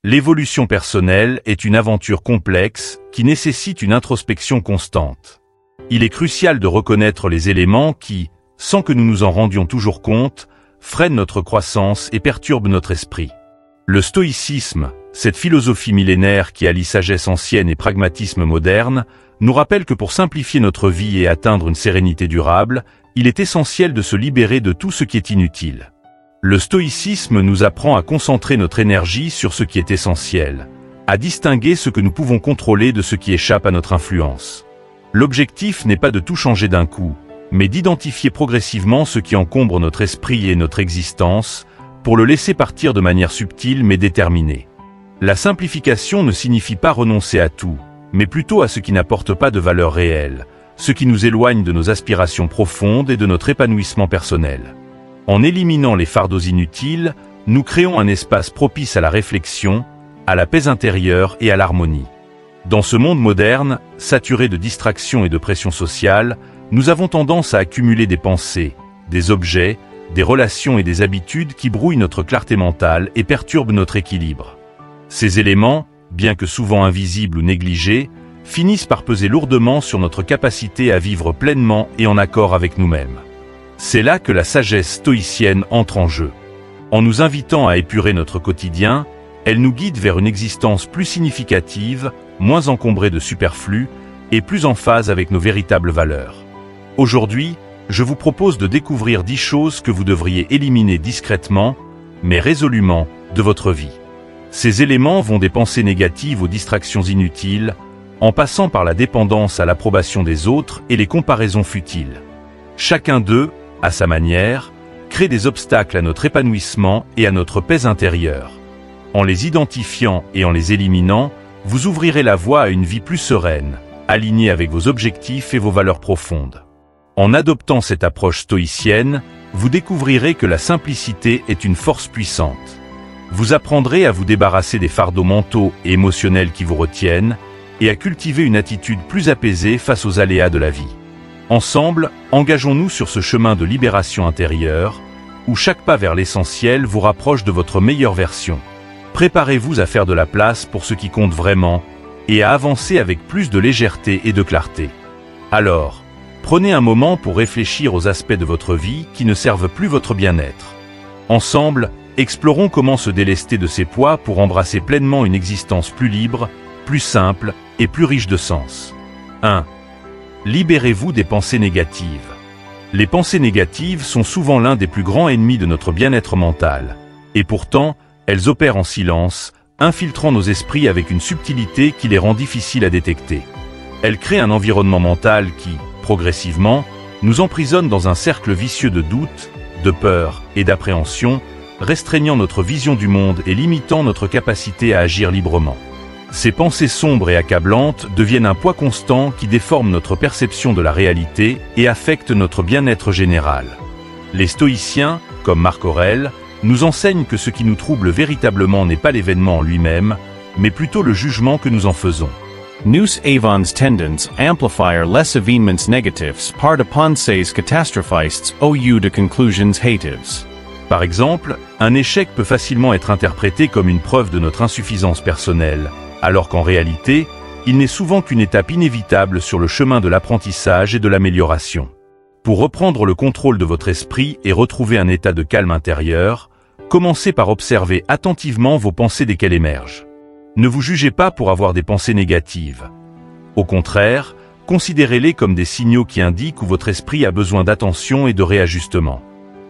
L'évolution personnelle est une aventure complexe qui nécessite une introspection constante. Il est crucial de reconnaître les éléments qui, sans que nous nous en rendions toujours compte, freinent notre croissance et perturbent notre esprit. Le stoïcisme, cette philosophie millénaire qui allie sagesse ancienne et pragmatisme moderne, nous rappelle que pour simplifier notre vie et atteindre une sérénité durable, il est essentiel de se libérer de tout ce qui est inutile. Le stoïcisme nous apprend à concentrer notre énergie sur ce qui est essentiel, à distinguer ce que nous pouvons contrôler de ce qui échappe à notre influence. L'objectif n'est pas de tout changer d'un coup, mais d'identifier progressivement ce qui encombre notre esprit et notre existence, pour le laisser partir de manière subtile mais déterminée. La simplification ne signifie pas renoncer à tout, mais plutôt à ce qui n'apporte pas de valeur réelle, ce qui nous éloigne de nos aspirations profondes et de notre épanouissement personnel. En éliminant les fardeaux inutiles, nous créons un espace propice à la réflexion, à la paix intérieure et à l'harmonie. Dans ce monde moderne, saturé de distractions et de pression sociale, nous avons tendance à accumuler des pensées, des objets, des relations et des habitudes qui brouillent notre clarté mentale et perturbent notre équilibre. Ces éléments, bien que souvent invisibles ou négligés, finissent par peser lourdement sur notre capacité à vivre pleinement et en accord avec nous-mêmes. C'est là que la sagesse stoïcienne entre en jeu. En nous invitant à épurer notre quotidien, elle nous guide vers une existence plus significative, moins encombrée de superflu et plus en phase avec nos véritables valeurs. Aujourd'hui, je vous propose de découvrir 10 choses que vous devriez éliminer discrètement, mais résolument, de votre vie. Ces éléments vont des pensées négatives aux distractions inutiles, en passant par la dépendance à l'approbation des autres et les comparaisons futiles. Chacun d'eux, à sa manière, crée des obstacles à notre épanouissement et à notre paix intérieure. En les identifiant et en les éliminant, vous ouvrirez la voie à une vie plus sereine, alignée avec vos objectifs et vos valeurs profondes. En adoptant cette approche stoïcienne, vous découvrirez que la simplicité est une force puissante. Vous apprendrez à vous débarrasser des fardeaux mentaux et émotionnels qui vous retiennent et à cultiver une attitude plus apaisée face aux aléas de la vie. Ensemble, engageons-nous sur ce chemin de libération intérieure, où chaque pas vers l'essentiel vous rapproche de votre meilleure version. Préparez-vous à faire de la place pour ce qui compte vraiment, et à avancer avec plus de légèreté et de clarté. Alors, prenez un moment pour réfléchir aux aspects de votre vie qui ne servent plus votre bien-être. Ensemble, explorons comment se délester de ces poids pour embrasser pleinement une existence plus libre, plus simple et plus riche de sens. 1. Libérez-vous des pensées négatives. Les pensées négatives sont souvent l'un des plus grands ennemis de notre bien-être mental. Et pourtant, elles opèrent en silence, infiltrant nos esprits avec une subtilité qui les rend difficiles à détecter. Elles créent un environnement mental qui, progressivement, nous emprisonne dans un cercle vicieux de doute, de peur et d'appréhension, restreignant notre vision du monde et limitant notre capacité à agir librement. Ces pensées sombres et accablantes deviennent un poids constant qui déforme notre perception de la réalité et affecte notre bien-être général. Les stoïciens, comme Marc Aurèle, nous enseignent que ce qui nous trouble véritablement n'est pas l'événement en lui-même, mais plutôt le jugement que nous en faisons. Nous avons tendance à amplifier les événements négatifs par de pensées catastrophistes au lieu de conclusions hâtives. Par exemple, un échec peut facilement être interprété comme une preuve de notre insuffisance personnelle, alors qu'en réalité, il n'est souvent qu'une étape inévitable sur le chemin de l'apprentissage et de l'amélioration. Pour reprendre le contrôle de votre esprit et retrouver un état de calme intérieur, commencez par observer attentivement vos pensées dès qu'elles émergent. Ne vous jugez pas pour avoir des pensées négatives. Au contraire, considérez-les comme des signaux qui indiquent où votre esprit a besoin d'attention et de réajustement.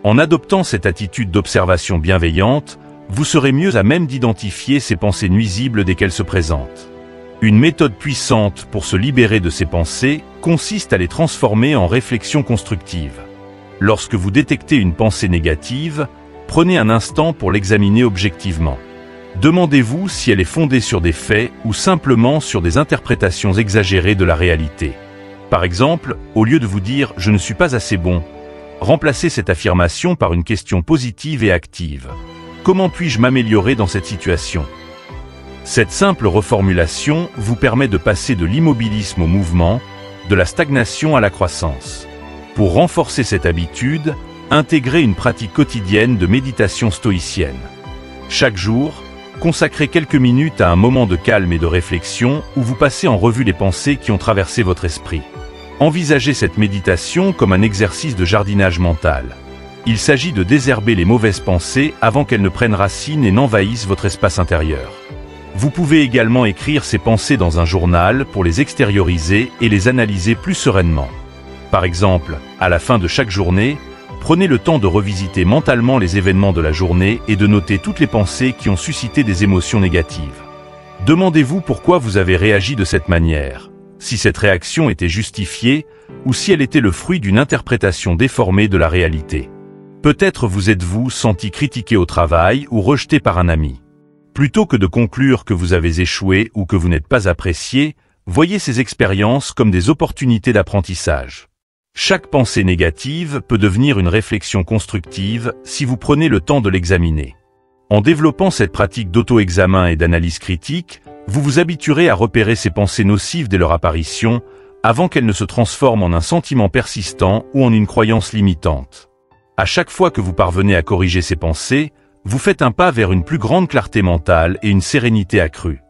En adoptant cette attitude d'observation bienveillante, vous serez mieux à même d'identifier ces pensées nuisibles dès qu'elles se présentent. Une méthode puissante pour se libérer de ces pensées consiste à les transformer en réflexions constructives. Lorsque vous détectez une pensée négative, prenez un instant pour l'examiner objectivement. Demandez-vous si elle est fondée sur des faits ou simplement sur des interprétations exagérées de la réalité. Par exemple, au lieu de vous dire « je ne suis pas assez bon », remplacez cette affirmation par une question positive et active. Comment puis-je m'améliorer dans cette situation ? Cette simple reformulation vous permet de passer de l'immobilisme au mouvement, de la stagnation à la croissance. Pour renforcer cette habitude, intégrez une pratique quotidienne de méditation stoïcienne. Chaque jour, Consacrez quelques minutes à un moment de calme et de réflexion où vous passez en revue les pensées qui ont traversé votre esprit. Envisagez cette méditation comme un exercice de jardinage mental. Il s'agit de désherber les mauvaises pensées avant qu'elles ne prennent racine et n'envahissent votre espace intérieur. Vous pouvez également écrire ces pensées dans un journal pour les extérioriser et les analyser plus sereinement. Par exemple, à la fin de chaque journée, prenez le temps de revisiter mentalement les événements de la journée et de noter toutes les pensées qui ont suscité des émotions négatives. Demandez-vous pourquoi vous avez réagi de cette manière, si cette réaction était justifiée ou si elle était le fruit d'une interprétation déformée de la réalité. Peut-être vous êtes-vous senti critiqué au travail ou rejeté par un ami. Plutôt que de conclure que vous avez échoué ou que vous n'êtes pas apprécié, voyez ces expériences comme des opportunités d'apprentissage. Chaque pensée négative peut devenir une réflexion constructive si vous prenez le temps de l'examiner. En développant cette pratique d'auto-examen et d'analyse critique, vous vous habituerez à repérer ces pensées nocives dès leur apparition, avant qu'elles ne se transforment en un sentiment persistant ou en une croyance limitante. À chaque fois que vous parvenez à corriger ces pensées, vous faites un pas vers une plus grande clarté mentale et une sérénité accrue.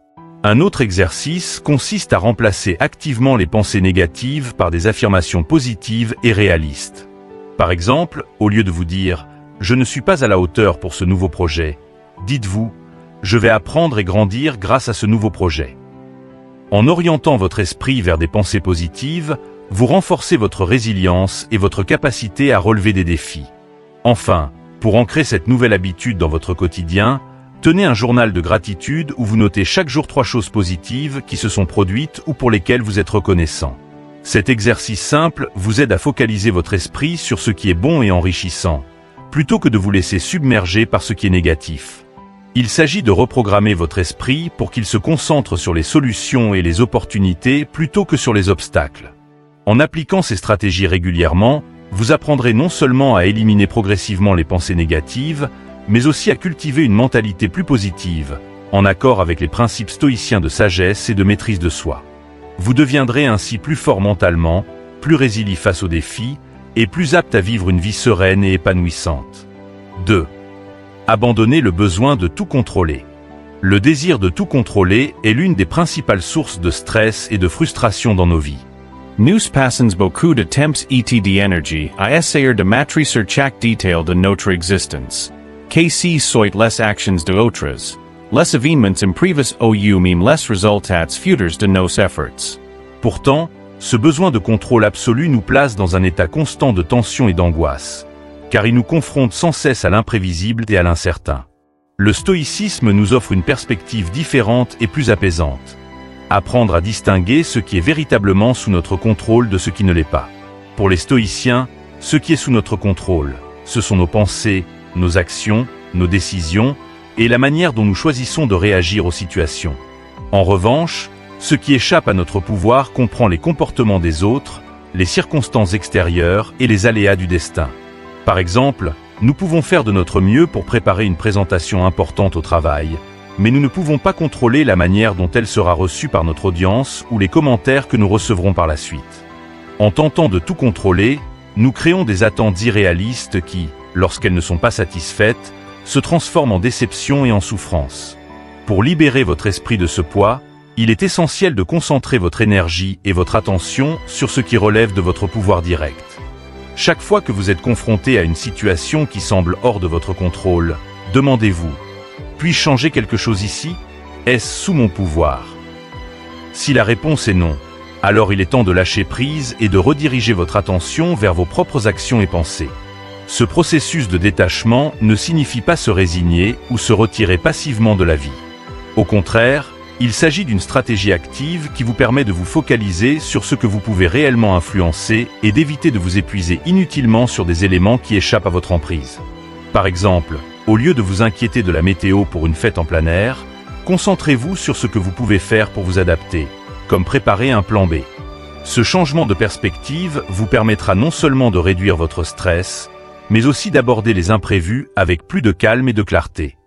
Un autre exercice consiste à remplacer activement les pensées négatives par des affirmations positives et réalistes. Par exemple, au lieu de vous dire « Je ne suis pas à la hauteur pour ce nouveau projet », dites-vous « Je vais apprendre et grandir grâce à ce nouveau projet ». En orientant votre esprit vers des pensées positives, vous renforcez votre résilience et votre capacité à relever des défis. Enfin, pour ancrer cette nouvelle habitude dans votre quotidien, tenez un journal de gratitude où vous notez chaque jour 3 choses positives qui se sont produites ou pour lesquelles vous êtes reconnaissant. Cet exercice simple vous aide à focaliser votre esprit sur ce qui est bon et enrichissant, plutôt que de vous laisser submerger par ce qui est négatif. Il s'agit de reprogrammer votre esprit pour qu'il se concentre sur les solutions et les opportunités plutôt que sur les obstacles. En appliquant ces stratégies régulièrement, vous apprendrez non seulement à éliminer progressivement les pensées négatives, mais aussi à cultiver une mentalité plus positive, en accord avec les principes stoïciens de sagesse et de maîtrise de soi. Vous deviendrez ainsi plus fort mentalement, plus résilient face aux défis, et plus apte à vivre une vie sereine et épanouissante. 2. Abandonnez le besoin de tout contrôler. Le désir de tout contrôler est l'une des principales sources de stress et de frustration dans nos vies. Nous passons beaucoup de temps et d'énergie à essayer de maîtriser chaque détail de notre existence. Que si soit les actions de autres, les événements imprevistos ou même les résultats futurs de nos efforts. Pourtant, ce besoin de contrôle absolu nous place dans un état constant de tension et d'angoisse, car il nous confronte sans cesse à l'imprévisible et à l'incertain. Le stoïcisme nous offre une perspective différente et plus apaisante. Apprendre à distinguer ce qui est véritablement sous notre contrôle de ce qui ne l'est pas. Pour les stoïciens, ce qui est sous notre contrôle, ce sont nos pensées, nos actions, nos décisions et la manière dont nous choisissons de réagir aux situations. En revanche, ce qui échappe à notre pouvoir comprend les comportements des autres, les circonstances extérieures et les aléas du destin. Par exemple, nous pouvons faire de notre mieux pour préparer une présentation importante au travail, mais nous ne pouvons pas contrôler la manière dont elle sera reçue par notre audience ou les commentaires que nous recevrons par la suite. En tentant de tout contrôler, nous créons des attentes irréalistes qui, lorsqu'elles ne sont pas satisfaites, se transforment en déception et en souffrance. Pour libérer votre esprit de ce poids, il est essentiel de concentrer votre énergie et votre attention sur ce qui relève de votre pouvoir direct. Chaque fois que vous êtes confronté à une situation qui semble hors de votre contrôle, demandez-vous : puis-je changer quelque chose ici ? Est-ce sous mon pouvoir ? Si la réponse est non, alors il est temps de lâcher prise et de rediriger votre attention vers vos propres actions et pensées. Ce processus de détachement ne signifie pas se résigner ou se retirer passivement de la vie. Au contraire, il s'agit d'une stratégie active qui vous permet de vous focaliser sur ce que vous pouvez réellement influencer et d'éviter de vous épuiser inutilement sur des éléments qui échappent à votre emprise. Par exemple, au lieu de vous inquiéter de la météo pour une fête en plein air, concentrez-vous sur ce que vous pouvez faire pour vous adapter, comme préparer un plan B. Ce changement de perspective vous permettra non seulement de réduire votre stress, mais aussi d'aborder les imprévus avec plus de calme et de clarté.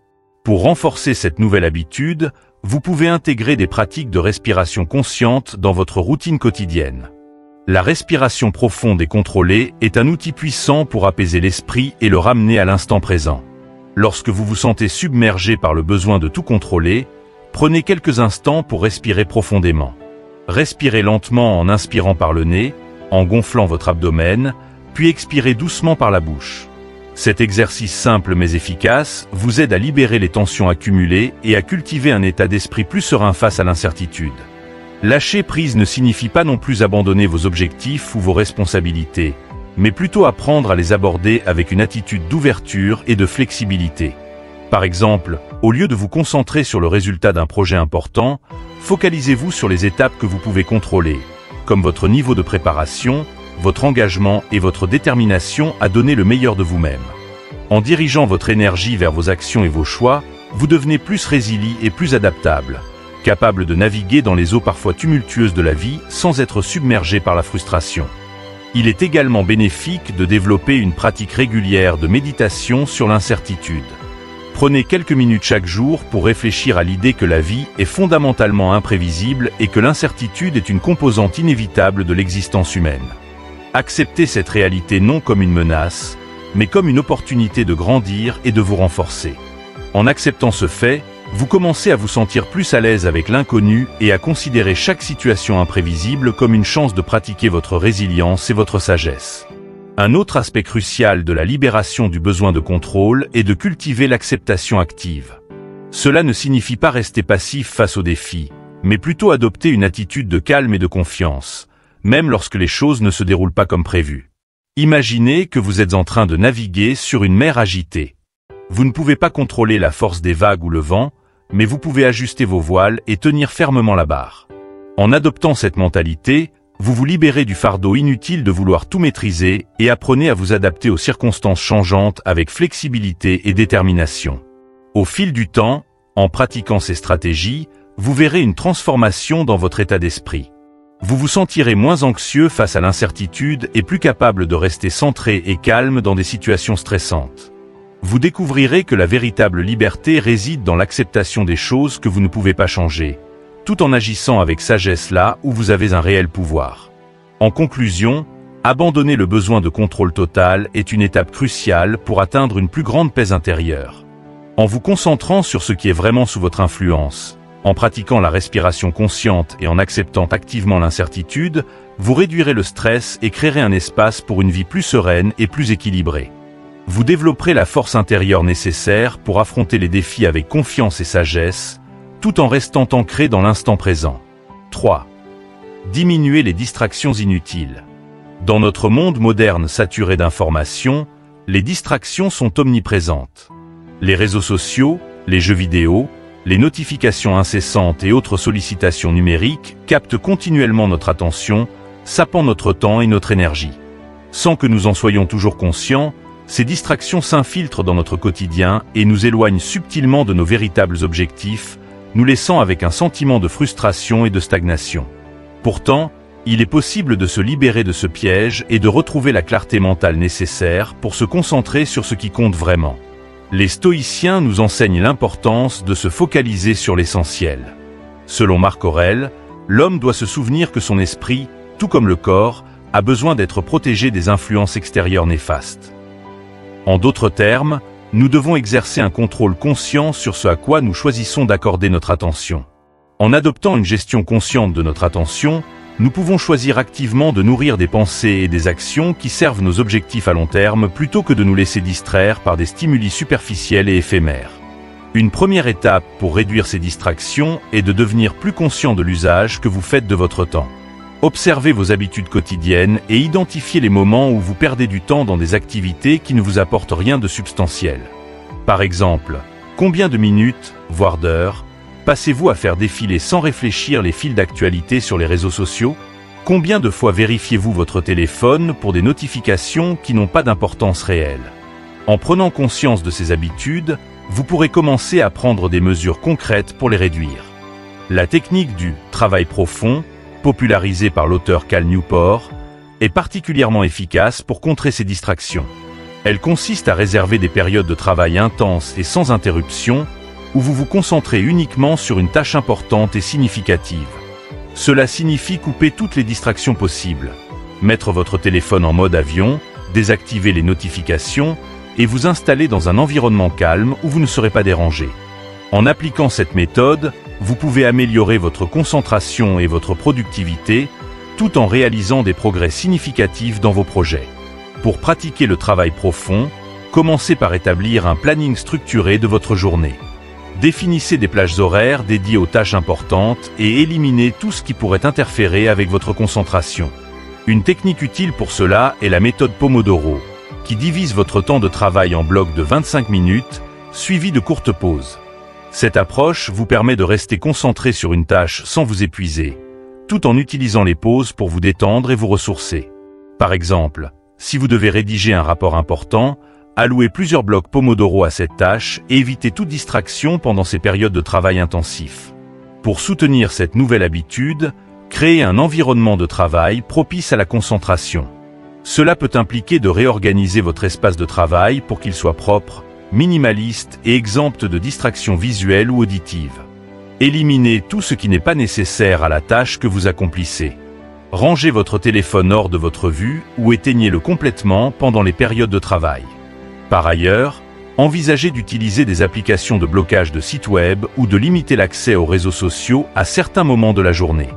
Pour renforcer cette nouvelle habitude, vous pouvez intégrer des pratiques de respiration consciente dans votre routine quotidienne. La respiration profonde et contrôlée est un outil puissant pour apaiser l'esprit et le ramener à l'instant présent. Lorsque vous vous sentez submergé par le besoin de tout contrôler, prenez quelques instants pour respirer profondément. Respirez lentement en inspirant par le nez, en gonflant votre abdomen, puis expirez doucement par la bouche. Cet exercice simple mais efficace vous aide à libérer les tensions accumulées et à cultiver un état d'esprit plus serein face à l'incertitude. Lâcher prise ne signifie pas non plus abandonner vos objectifs ou vos responsabilités, mais plutôt apprendre à les aborder avec une attitude d'ouverture et de flexibilité. Par exemple, au lieu de vous concentrer sur le résultat d'un projet important, focalisez-vous sur les étapes que vous pouvez contrôler, comme votre niveau de préparation, votre engagement et votre détermination à donner le meilleur de vous-même. En dirigeant votre énergie vers vos actions et vos choix, vous devenez plus résilient et plus adaptable, capable de naviguer dans les eaux parfois tumultueuses de la vie sans être submergé par la frustration. Il est également bénéfique de développer une pratique régulière de méditation sur l'incertitude. Prenez quelques minutes chaque jour pour réfléchir à l'idée que la vie est fondamentalement imprévisible et que l'incertitude est une composante inévitable de l'existence humaine. Acceptez cette réalité non comme une menace, mais comme une opportunité de grandir et de vous renforcer. En acceptant ce fait, vous commencez à vous sentir plus à l'aise avec l'inconnu et à considérer chaque situation imprévisible comme une chance de pratiquer votre résilience et votre sagesse. Un autre aspect crucial de la libération du besoin de contrôle est de cultiver l'acceptation active. Cela ne signifie pas rester passif face aux défis, mais plutôt adopter une attitude de calme et de confiance, même lorsque les choses ne se déroulent pas comme prévu. Imaginez que vous êtes en train de naviguer sur une mer agitée. Vous ne pouvez pas contrôler la force des vagues ou le vent, mais vous pouvez ajuster vos voiles et tenir fermement la barre. En adoptant cette mentalité, vous vous libérez du fardeau inutile de vouloir tout maîtriser et apprenez à vous adapter aux circonstances changeantes avec flexibilité et détermination. Au fil du temps, en pratiquant ces stratégies, vous verrez une transformation dans votre état d'esprit. Vous vous sentirez moins anxieux face à l'incertitude et plus capable de rester centré et calme dans des situations stressantes. Vous découvrirez que la véritable liberté réside dans l'acceptation des choses que vous ne pouvez pas changer, tout en agissant avec sagesse là où vous avez un réel pouvoir. En conclusion, abandonner le besoin de contrôle total est une étape cruciale pour atteindre une plus grande paix intérieure. En vous concentrant sur ce qui est vraiment sous votre influence, en pratiquant la respiration consciente et en acceptant activement l'incertitude, vous réduirez le stress et créerez un espace pour une vie plus sereine et plus équilibrée. Vous développerez la force intérieure nécessaire pour affronter les défis avec confiance et sagesse, tout en restant ancré dans l'instant présent. 3. Diminuer les distractions inutiles. Dans notre monde moderne saturé d'informations, les distractions sont omniprésentes. Les réseaux sociaux, les jeux vidéo, les notifications incessantes et autres sollicitations numériques captent continuellement notre attention, sapant notre temps et notre énergie. Sans que nous en soyons toujours conscients, ces distractions s'infiltrent dans notre quotidien et nous éloignent subtilement de nos véritables objectifs, nous laissant avec un sentiment de frustration et de stagnation. Pourtant, il est possible de se libérer de ce piège et de retrouver la clarté mentale nécessaire pour se concentrer sur ce qui compte vraiment. Les stoïciens nous enseignent l'importance de se focaliser sur l'essentiel. Selon Marc Aurèle, l'homme doit se souvenir que son esprit, tout comme le corps, a besoin d'être protégé des influences extérieures néfastes. En d'autres termes, nous devons exercer un contrôle conscient sur ce à quoi nous choisissons d'accorder notre attention. En adoptant une gestion consciente de notre attention, nous pouvons choisir activement de nourrir des pensées et des actions qui servent nos objectifs à long terme plutôt que de nous laisser distraire par des stimuli superficiels et éphémères. Une première étape pour réduire ces distractions est de devenir plus conscient de l'usage que vous faites de votre temps. Observez vos habitudes quotidiennes et identifiez les moments où vous perdez du temps dans des activités qui ne vous apportent rien de substantiel. Par exemple, combien de minutes, voire d'heures, passez-vous à faire défiler sans réfléchir les fils d'actualité sur les réseaux sociaux? Combien de fois vérifiez-vous votre téléphone pour des notifications qui n'ont pas d'importance réelle? En prenant conscience de ces habitudes, vous pourrez commencer à prendre des mesures concrètes pour les réduire. La technique du « travail profond », popularisée par l'auteur Cal Newport, est particulièrement efficace pour contrer ces distractions. Elle consiste à réserver des périodes de travail intenses et sans interruption, où vous vous concentrez uniquement sur une tâche importante et significative. Cela signifie couper toutes les distractions possibles, mettre votre téléphone en mode avion, désactiver les notifications et vous installer dans un environnement calme où vous ne serez pas dérangé. En appliquant cette méthode, vous pouvez améliorer votre concentration et votre productivité, tout en réalisant des progrès significatifs dans vos projets. Pour pratiquer le travail profond, commencez par établir un planning structuré de votre journée. Définissez des plages horaires dédiées aux tâches importantes et éliminez tout ce qui pourrait interférer avec votre concentration. Une technique utile pour cela est la méthode Pomodoro, qui divise votre temps de travail en blocs de 25 minutes, suivis de courtes pauses. Cette approche vous permet de rester concentré sur une tâche sans vous épuiser, tout en utilisant les pauses pour vous détendre et vous ressourcer. Par exemple, si vous devez rédiger un rapport important, allouez plusieurs blocs Pomodoro à cette tâche et évitez toute distraction pendant ces périodes de travail intensif. Pour soutenir cette nouvelle habitude, créez un environnement de travail propice à la concentration. Cela peut impliquer de réorganiser votre espace de travail pour qu'il soit propre, minimaliste et exempt de distractions visuelles ou auditives. Éliminez tout ce qui n'est pas nécessaire à la tâche que vous accomplissez. Rangez votre téléphone hors de votre vue ou éteignez-le complètement pendant les périodes de travail. Par ailleurs, envisagez d'utiliser des applications de blocage de sites web ou de limiter l'accès aux réseaux sociaux à certains moments de la journée.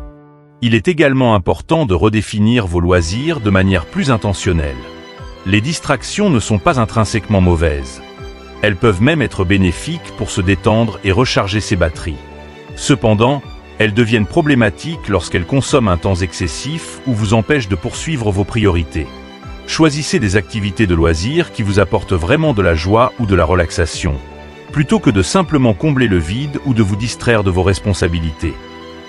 Il est également important de redéfinir vos loisirs de manière plus intentionnelle. Les distractions ne sont pas intrinsèquement mauvaises. Elles peuvent même être bénéfiques pour se détendre et recharger ses batteries. Cependant, elles deviennent problématiques lorsqu'elles consomment un temps excessif ou vous empêchent de poursuivre vos priorités. Choisissez des activités de loisirs qui vous apportent vraiment de la joie ou de la relaxation, plutôt que de simplement combler le vide ou de vous distraire de vos responsabilités.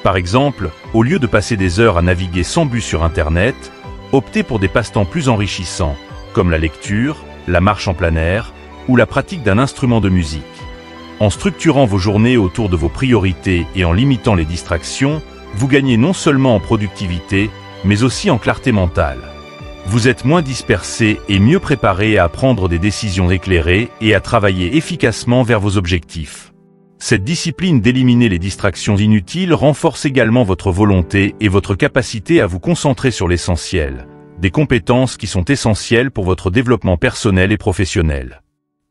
Par exemple, au lieu de passer des heures à naviguer sans but sur Internet, optez pour des passe-temps plus enrichissants, comme la lecture, la marche en plein air ou la pratique d'un instrument de musique. En structurant vos journées autour de vos priorités et en limitant les distractions, vous gagnez non seulement en productivité, mais aussi en clarté mentale. Vous êtes moins dispersé et mieux préparé à prendre des décisions éclairées et à travailler efficacement vers vos objectifs. Cette discipline d'éliminer les distractions inutiles renforce également votre volonté et votre capacité à vous concentrer sur l'essentiel, des compétences qui sont essentielles pour votre développement personnel et professionnel.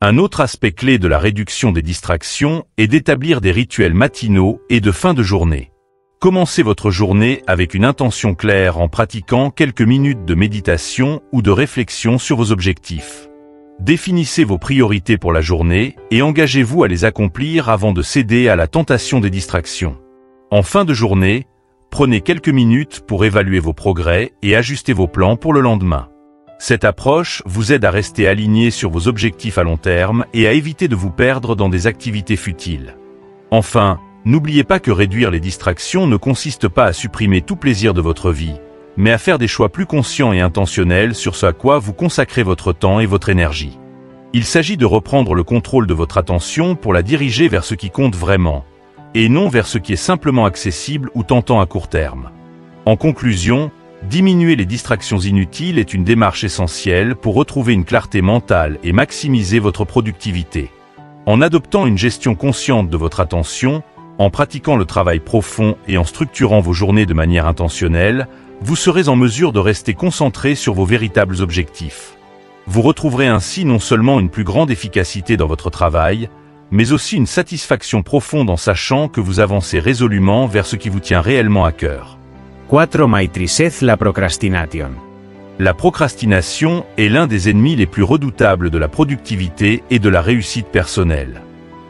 Un autre aspect clé de la réduction des distractions est d'établir des rituels matinaux et de fin de journée. Commencez votre journée avec une intention claire en pratiquant quelques minutes de méditation ou de réflexion sur vos objectifs. Définissez vos priorités pour la journée et engagez-vous à les accomplir avant de céder à la tentation des distractions. En fin de journée, prenez quelques minutes pour évaluer vos progrès et ajuster vos plans pour le lendemain. Cette approche vous aide à rester aligné sur vos objectifs à long terme et à éviter de vous perdre dans des activités futiles. Enfin, n'oubliez pas que réduire les distractions ne consiste pas à supprimer tout plaisir de votre vie, mais à faire des choix plus conscients et intentionnels sur ce à quoi vous consacrez votre temps et votre énergie. Il s'agit de reprendre le contrôle de votre attention pour la diriger vers ce qui compte vraiment, et non vers ce qui est simplement accessible ou tentant à court terme. En conclusion, diminuer les distractions inutiles est une démarche essentielle pour retrouver une clarté mentale et maximiser votre productivité. En adoptant une gestion consciente de votre attention, en pratiquant le travail profond et en structurant vos journées de manière intentionnelle, vous serez en mesure de rester concentré sur vos véritables objectifs. Vous retrouverez ainsi non seulement une plus grande efficacité dans votre travail, mais aussi une satisfaction profonde en sachant que vous avancez résolument vers ce qui vous tient réellement à cœur. 4 maîtrisez la procrastination. La procrastination est l'un des ennemis les plus redoutables de la productivité et de la réussite personnelle.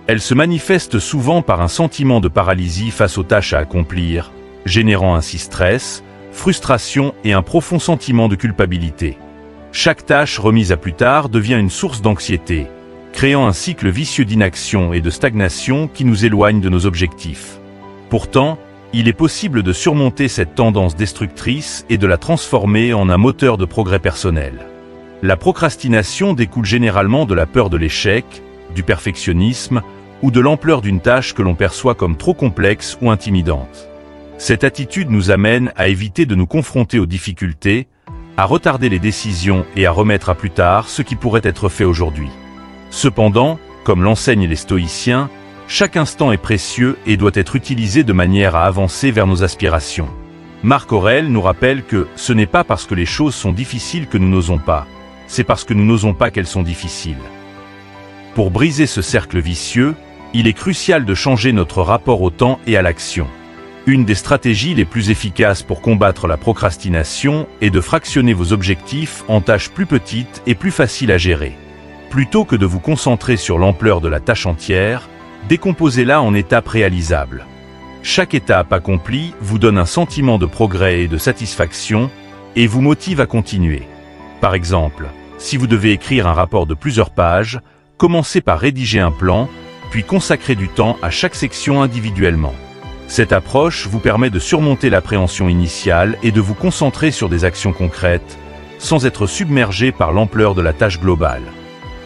Elle se manifeste souvent par un sentiment de paralysie face aux tâches à accomplir, générant ainsi stress, frustration et un profond sentiment de culpabilité. Chaque tâche remise à plus tard devient une source d'anxiété, créant un cycle vicieux d'inaction et de stagnation qui nous éloigne de nos objectifs. Pourtant, il est possible de surmonter cette tendance destructrice et de la transformer en un moteur de progrès personnel. La procrastination découle généralement de la peur de l'échec, du perfectionnisme ou de l'ampleur d'une tâche que l'on perçoit comme trop complexe ou intimidante. Cette attitude nous amène à éviter de nous confronter aux difficultés, à retarder les décisions et à remettre à plus tard ce qui pourrait être fait aujourd'hui. Cependant, comme l'enseignent les stoïciens, chaque instant est précieux et doit être utilisé de manière à avancer vers nos aspirations. Marc Aurèle nous rappelle que ce n'est pas parce que les choses sont difficiles que nous n'osons pas, c'est parce que nous n'osons pas qu'elles sont difficiles. Pour briser ce cercle vicieux, il est crucial de changer notre rapport au temps et à l'action. Une des stratégies les plus efficaces pour combattre la procrastination est de fractionner vos objectifs en tâches plus petites et plus faciles à gérer. Plutôt que de vous concentrer sur l'ampleur de la tâche entière, décomposez-la en étapes réalisables. Chaque étape accomplie vous donne un sentiment de progrès et de satisfaction et vous motive à continuer. Par exemple, si vous devez écrire un rapport de plusieurs pages, commencez par rédiger un plan, puis consacrez du temps à chaque section individuellement. Cette approche vous permet de surmonter l'appréhension initiale et de vous concentrer sur des actions concrètes, sans être submergé par l'ampleur de la tâche globale.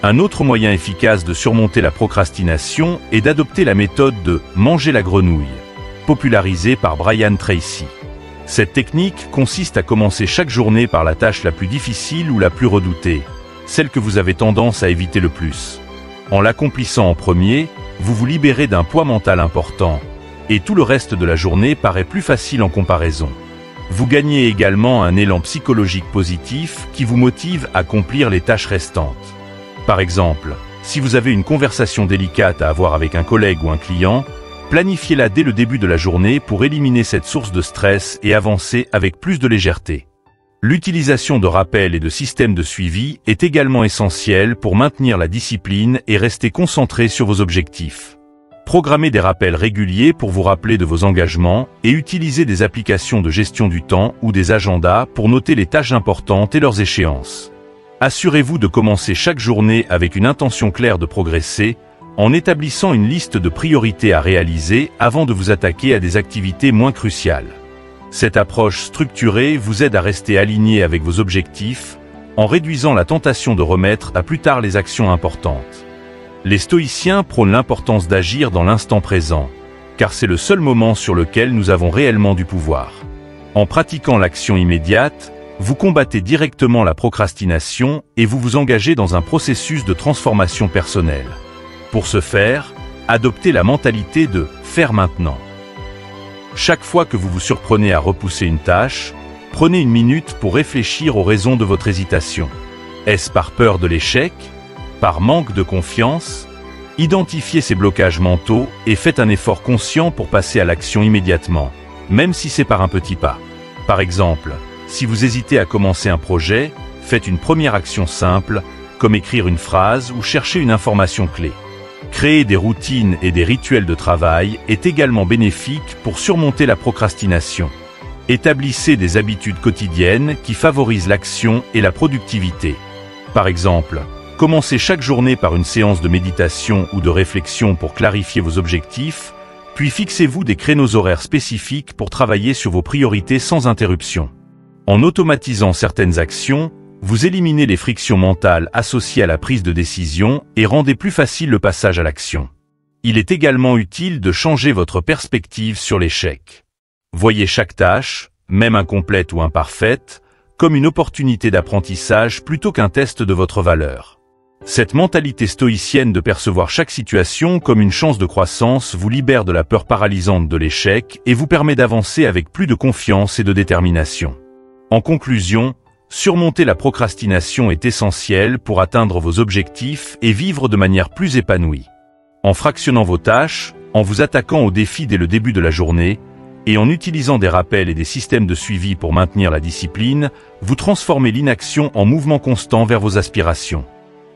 Un autre moyen efficace de surmonter la procrastination est d'adopter la méthode de « manger la grenouille », popularisée par Brian Tracy. Cette technique consiste à commencer chaque journée par la tâche la plus difficile ou la plus redoutée, celle que vous avez tendance à éviter le plus. En l'accomplissant en premier, vous vous libérez d'un poids mental important, et tout le reste de la journée paraît plus facile en comparaison. Vous gagnez également un élan psychologique positif qui vous motive à accomplir les tâches restantes. Par exemple, si vous avez une conversation délicate à avoir avec un collègue ou un client, planifiez-la dès le début de la journée pour éliminer cette source de stress et avancer avec plus de légèreté. L'utilisation de rappels et de systèmes de suivi est également essentielle pour maintenir la discipline et rester concentré sur vos objectifs. Programmez des rappels réguliers pour vous rappeler de vos engagements et utilisez des applications de gestion du temps ou des agendas pour noter les tâches importantes et leurs échéances. Assurez-vous de commencer chaque journée avec une intention claire de progresser, en établissant une liste de priorités à réaliser avant de vous attaquer à des activités moins cruciales. Cette approche structurée vous aide à rester aligné avec vos objectifs, en réduisant la tentation de remettre à plus tard les actions importantes. Les stoïciens prônent l'importance d'agir dans l'instant présent, car c'est le seul moment sur lequel nous avons réellement du pouvoir. En pratiquant l'action immédiate, vous combattez directement la procrastination et vous vous engagez dans un processus de transformation personnelle. Pour ce faire, adoptez la mentalité de « faire maintenant ». Chaque fois que vous vous surprenez à repousser une tâche, prenez une minute pour réfléchir aux raisons de votre hésitation. Est-ce par peur de l'échec? Par manque de confiance? Identifiez ces blocages mentaux et faites un effort conscient pour passer à l'action immédiatement, même si c'est par un petit pas. Par exemple, si vous hésitez à commencer un projet, faites une première action simple, comme écrire une phrase ou chercher une information clé. Créer des routines et des rituels de travail est également bénéfique pour surmonter la procrastination. Établissez des habitudes quotidiennes qui favorisent l'action et la productivité. Par exemple, commencez chaque journée par une séance de méditation ou de réflexion pour clarifier vos objectifs, puis fixez-vous des créneaux horaires spécifiques pour travailler sur vos priorités sans interruption. En automatisant certaines actions, vous éliminez les frictions mentales associées à la prise de décision et rendez plus facile le passage à l'action. Il est également utile de changer votre perspective sur l'échec. Voyez chaque tâche, même incomplète ou imparfaite, comme une opportunité d'apprentissage plutôt qu'un test de votre valeur. Cette mentalité stoïcienne de percevoir chaque situation comme une chance de croissance vous libère de la peur paralysante de l'échec et vous permet d'avancer avec plus de confiance et de détermination. En conclusion, surmonter la procrastination est essentiel pour atteindre vos objectifs et vivre de manière plus épanouie. En fractionnant vos tâches, en vous attaquant aux défis dès le début de la journée, et en utilisant des rappels et des systèmes de suivi pour maintenir la discipline, vous transformez l'inaction en mouvement constant vers vos aspirations.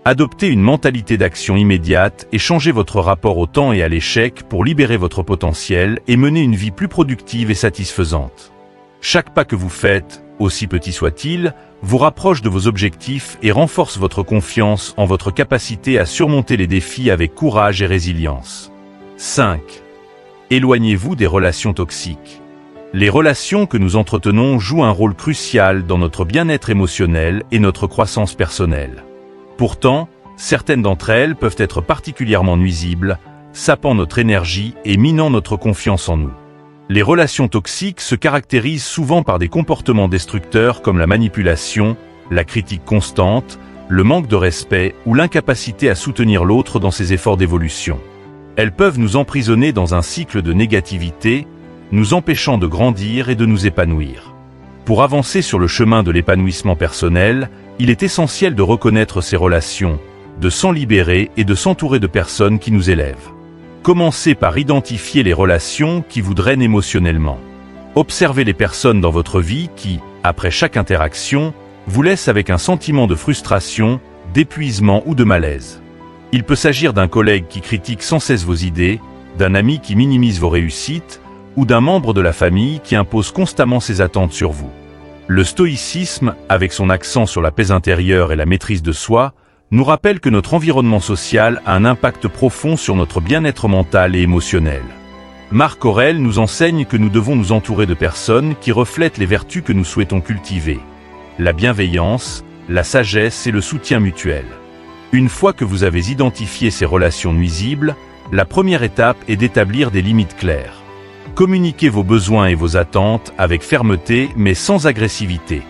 Adoptez une mentalité d'action immédiate et changez votre rapport au temps et à l'échec pour libérer votre potentiel et mener une vie plus productive et satisfaisante. Chaque pas que vous faites, aussi petit soit-il, vous rapproche de vos objectifs et renforce votre confiance en votre capacité à surmonter les défis avec courage et résilience. 5. Éloignez-vous des relations toxiques. Les relations que nous entretenons jouent un rôle crucial dans notre bien-être émotionnel et notre croissance personnelle. Pourtant, certaines d'entre elles peuvent être particulièrement nuisibles, sapant notre énergie et minant notre confiance en nous. Les relations toxiques se caractérisent souvent par des comportements destructeurs comme la manipulation, la critique constante, le manque de respect ou l'incapacité à soutenir l'autre dans ses efforts d'évolution. Elles peuvent nous emprisonner dans un cycle de négativité, nous empêchant de grandir et de nous épanouir. Pour avancer sur le chemin de l'épanouissement personnel, il est essentiel de reconnaître ces relations, de s'en libérer et de s'entourer de personnes qui nous élèvent. Commencez par identifier les relations qui vous drainent émotionnellement. Observez les personnes dans votre vie qui, après chaque interaction, vous laissent avec un sentiment de frustration, d'épuisement ou de malaise. Il peut s'agir d'un collègue qui critique sans cesse vos idées, d'un ami qui minimise vos réussites, ou d'un membre de la famille qui impose constamment ses attentes sur vous. Le stoïcisme, avec son accent sur la paix intérieure et la maîtrise de soi, nous rappelle que notre environnement social a un impact profond sur notre bien-être mental et émotionnel. Marc Aurèle nous enseigne que nous devons nous entourer de personnes qui reflètent les vertus que nous souhaitons cultiver. La bienveillance, la sagesse et le soutien mutuel. Une fois que vous avez identifié ces relations nuisibles, la première étape est d'établir des limites claires. Communiquez vos besoins et vos attentes avec fermeté mais sans agressivité.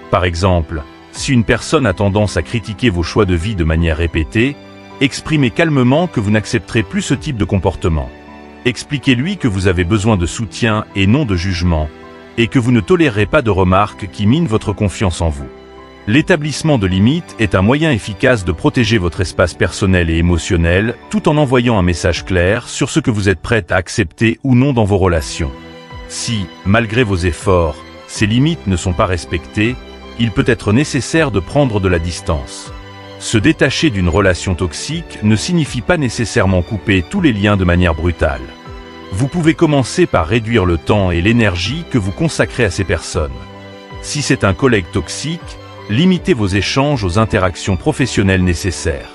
Par exemple, si une personne a tendance à critiquer vos choix de vie de manière répétée, exprimez calmement que vous n'accepterez plus ce type de comportement. Expliquez-lui que vous avez besoin de soutien et non de jugement, et que vous ne tolérez pas de remarques qui minent votre confiance en vous. L'établissement de limites est un moyen efficace de protéger votre espace personnel et émotionnel, tout en envoyant un message clair sur ce que vous êtes prêt à accepter ou non dans vos relations. Si, malgré vos efforts, ces limites ne sont pas respectées, il peut être nécessaire de prendre de la distance. Se détacher d'une relation toxique ne signifie pas nécessairement couper tous les liens de manière brutale. Vous pouvez commencer par réduire le temps et l'énergie que vous consacrez à ces personnes. Si c'est un collègue toxique, limitez vos échanges aux interactions professionnelles nécessaires.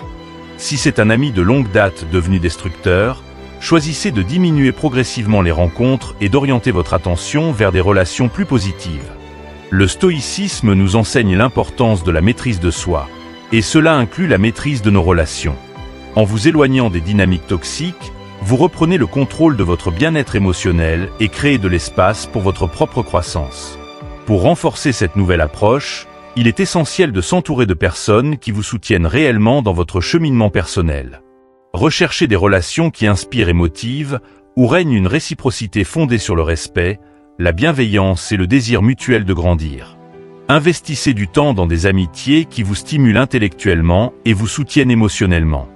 Si c'est un ami de longue date devenu destructeur, choisissez de diminuer progressivement les rencontres et d'orienter votre attention vers des relations plus positives. Le stoïcisme nous enseigne l'importance de la maîtrise de soi, et cela inclut la maîtrise de nos relations. En vous éloignant des dynamiques toxiques, vous reprenez le contrôle de votre bien-être émotionnel et créez de l'espace pour votre propre croissance. Pour renforcer cette nouvelle approche, il est essentiel de s'entourer de personnes qui vous soutiennent réellement dans votre cheminement personnel. Recherchez des relations qui inspirent et motivent, où règne une réciprocité fondée sur le respect, la bienveillance et le désir mutuel de grandir. Investissez du temps dans des amitiés qui vous stimulent intellectuellement et vous soutiennent émotionnellement.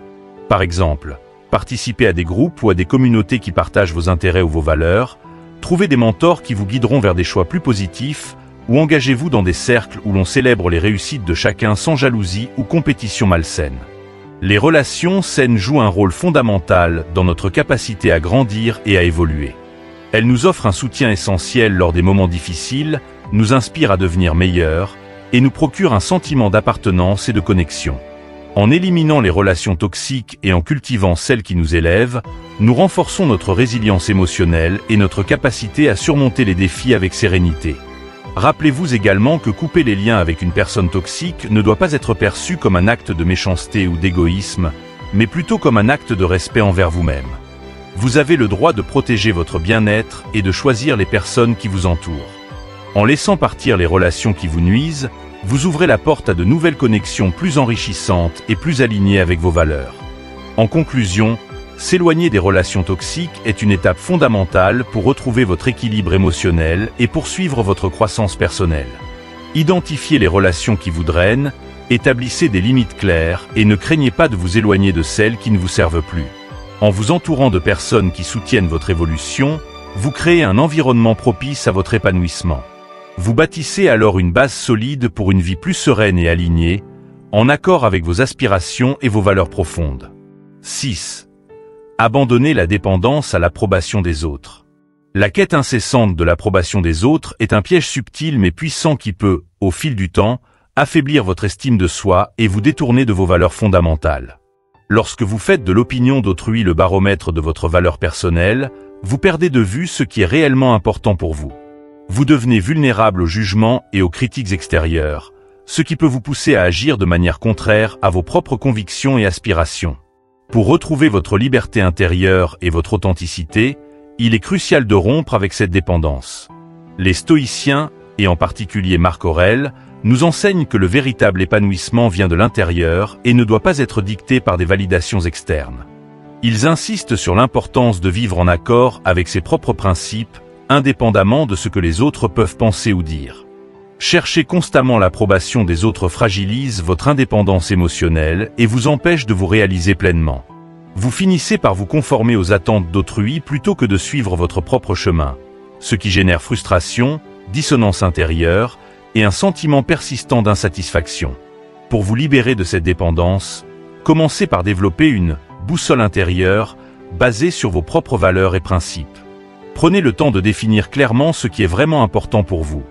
Par exemple, participez à des groupes ou à des communautés qui partagent vos intérêts ou vos valeurs, trouvez des mentors qui vous guideront vers des choix plus positifs, ou engagez-vous dans des cercles où l'on célèbre les réussites de chacun sans jalousie ou compétition malsaine. Les relations saines jouent un rôle fondamental dans notre capacité à grandir et à évoluer. Elles nous offrent un soutien essentiel lors des moments difficiles, nous inspirent à devenir meilleurs, et nous procurent un sentiment d'appartenance et de connexion. En éliminant les relations toxiques et en cultivant celles qui nous élèvent, nous renforçons notre résilience émotionnelle et notre capacité à surmonter les défis avec sérénité. Rappelez-vous également que couper les liens avec une personne toxique ne doit pas être perçu comme un acte de méchanceté ou d'égoïsme, mais plutôt comme un acte de respect envers vous-même. Vous avez le droit de protéger votre bien-être et de choisir les personnes qui vous entourent. En laissant partir les relations qui vous nuisent, vous ouvrez la porte à de nouvelles connexions plus enrichissantes et plus alignées avec vos valeurs. En conclusion, s'éloigner des relations toxiques est une étape fondamentale pour retrouver votre équilibre émotionnel et poursuivre votre croissance personnelle. Identifiez les relations qui vous drainent, établissez des limites claires et ne craignez pas de vous éloigner de celles qui ne vous servent plus. En vous entourant de personnes qui soutiennent votre évolution, vous créez un environnement propice à votre épanouissement. Vous bâtissez alors une base solide pour une vie plus sereine et alignée, en accord avec vos aspirations et vos valeurs profondes. 6. Abandonnez la dépendance à l'approbation des autres. La quête incessante de l'approbation des autres est un piège subtil mais puissant qui peut, au fil du temps, affaiblir votre estime de soi et vous détourner de vos valeurs fondamentales. Lorsque vous faites de l'opinion d'autrui le baromètre de votre valeur personnelle, vous perdez de vue ce qui est réellement important pour vous. Vous devenez vulnérable au jugement et aux critiques extérieures, ce qui peut vous pousser à agir de manière contraire à vos propres convictions et aspirations. Pour retrouver votre liberté intérieure et votre authenticité, il est crucial de rompre avec cette dépendance. Les stoïciens, et en particulier Marc Aurèle, nous enseignent que le véritable épanouissement vient de l'intérieur et ne doit pas être dicté par des validations externes. Ils insistent sur l'importance de vivre en accord avec ses propres principes, indépendamment de ce que les autres peuvent penser ou dire. Chercher constamment l'approbation des autres fragilise votre indépendance émotionnelle et vous empêche de vous réaliser pleinement. Vous finissez par vous conformer aux attentes d'autrui plutôt que de suivre votre propre chemin, ce qui génère frustration, dissonance intérieure et un sentiment persistant d'insatisfaction. Pour vous libérer de cette dépendance, commencez par développer une boussole intérieure basée sur vos propres valeurs et principes. Prenez le temps de définir clairement ce qui est vraiment important pour vous.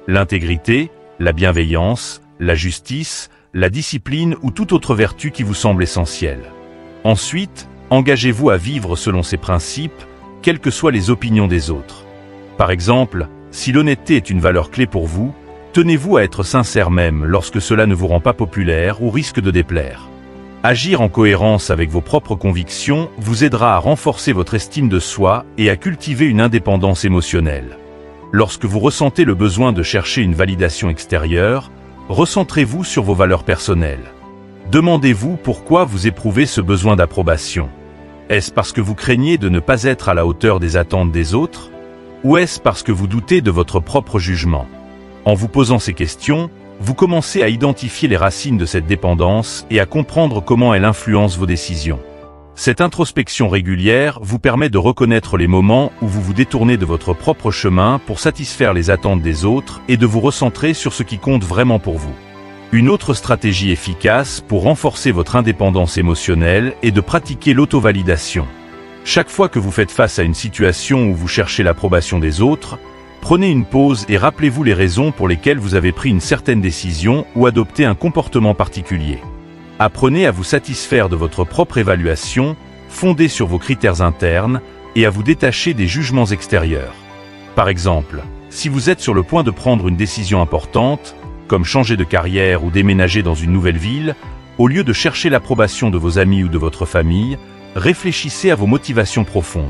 L'intégrité, la bienveillance, la justice, la discipline ou toute autre vertu qui vous semble essentielle. Ensuite, engagez-vous à vivre selon ces principes, quelles que soient les opinions des autres. Par exemple, si l'honnêteté est une valeur clé pour vous, tenez-vous à être sincère même lorsque cela ne vous rend pas populaire ou risque de déplaire. Agir en cohérence avec vos propres convictions vous aidera à renforcer votre estime de soi et à cultiver une indépendance émotionnelle. Lorsque vous ressentez le besoin de chercher une validation extérieure, recentrez-vous sur vos valeurs personnelles. Demandez-vous pourquoi vous éprouvez ce besoin d'approbation. Est-ce parce que vous craignez de ne pas être à la hauteur des attentes des autres? Ou est-ce parce que vous doutez de votre propre jugement? En vous posant ces questions, vous commencez à identifier les racines de cette dépendance et à comprendre comment elle influence vos décisions. Cette introspection régulière vous permet de reconnaître les moments où vous vous détournez de votre propre chemin pour satisfaire les attentes des autres et de vous recentrer sur ce qui compte vraiment pour vous. Une autre stratégie efficace pour renforcer votre indépendance émotionnelle est de pratiquer l'auto-validation. Chaque fois que vous faites face à une situation où vous cherchez l'approbation des autres, prenez une pause et rappelez-vous les raisons pour lesquelles vous avez pris une certaine décision ou adopté un comportement particulier. Apprenez à vous satisfaire de votre propre évaluation, fondée sur vos critères internes, et à vous détacher des jugements extérieurs. Par exemple, si vous êtes sur le point de prendre une décision importante, comme changer de carrière ou déménager dans une nouvelle ville, au lieu de chercher l'approbation de vos amis ou de votre famille, réfléchissez à vos motivations profondes.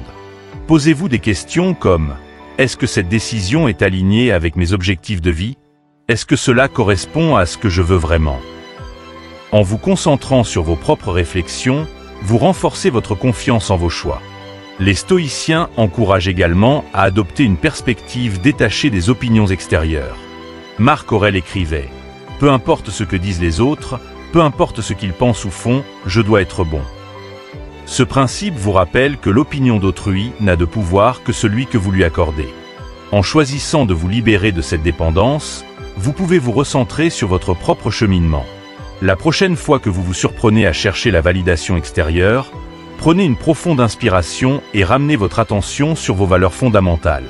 Posez-vous des questions comme: est-ce que cette décision est alignée avec mes objectifs de vie? Est-ce que cela correspond à ce que je veux vraiment? En vous concentrant sur vos propres réflexions, vous renforcez votre confiance en vos choix. Les stoïciens encouragent également à adopter une perspective détachée des opinions extérieures. Marc Aurèle écrivait: « Peu importe ce que disent les autres, peu importe ce qu'ils pensent ou font, je dois être bon. » Ce principe vous rappelle que l'opinion d'autrui n'a de pouvoir que celui que vous lui accordez. En choisissant de vous libérer de cette dépendance, vous pouvez vous recentrer sur votre propre cheminement. La prochaine fois que vous vous surprenez à chercher la validation extérieure, prenez une profonde inspiration et ramenez votre attention sur vos valeurs fondamentales.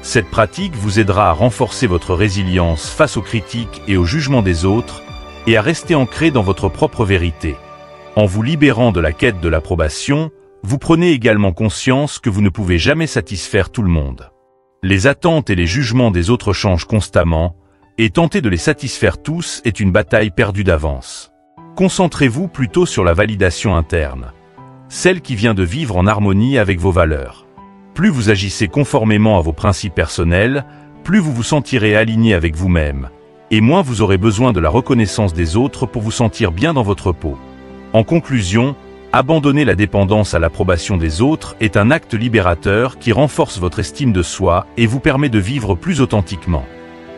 Cette pratique vous aidera à renforcer votre résilience face aux critiques et aux jugements des autres et à rester ancré dans votre propre vérité. En vous libérant de la quête de l'approbation, vous prenez également conscience que vous ne pouvez jamais satisfaire tout le monde. Les attentes et les jugements des autres changent constamment, et tenter de les satisfaire tous est une bataille perdue d'avance. Concentrez-vous plutôt sur la validation interne, celle qui vient de vivre en harmonie avec vos valeurs. Plus vous agissez conformément à vos principes personnels, plus vous vous sentirez aligné avec vous-même, et moins vous aurez besoin de la reconnaissance des autres pour vous sentir bien dans votre peau. En conclusion, abandonner la dépendance à l'approbation des autres est un acte libérateur qui renforce votre estime de soi et vous permet de vivre plus authentiquement.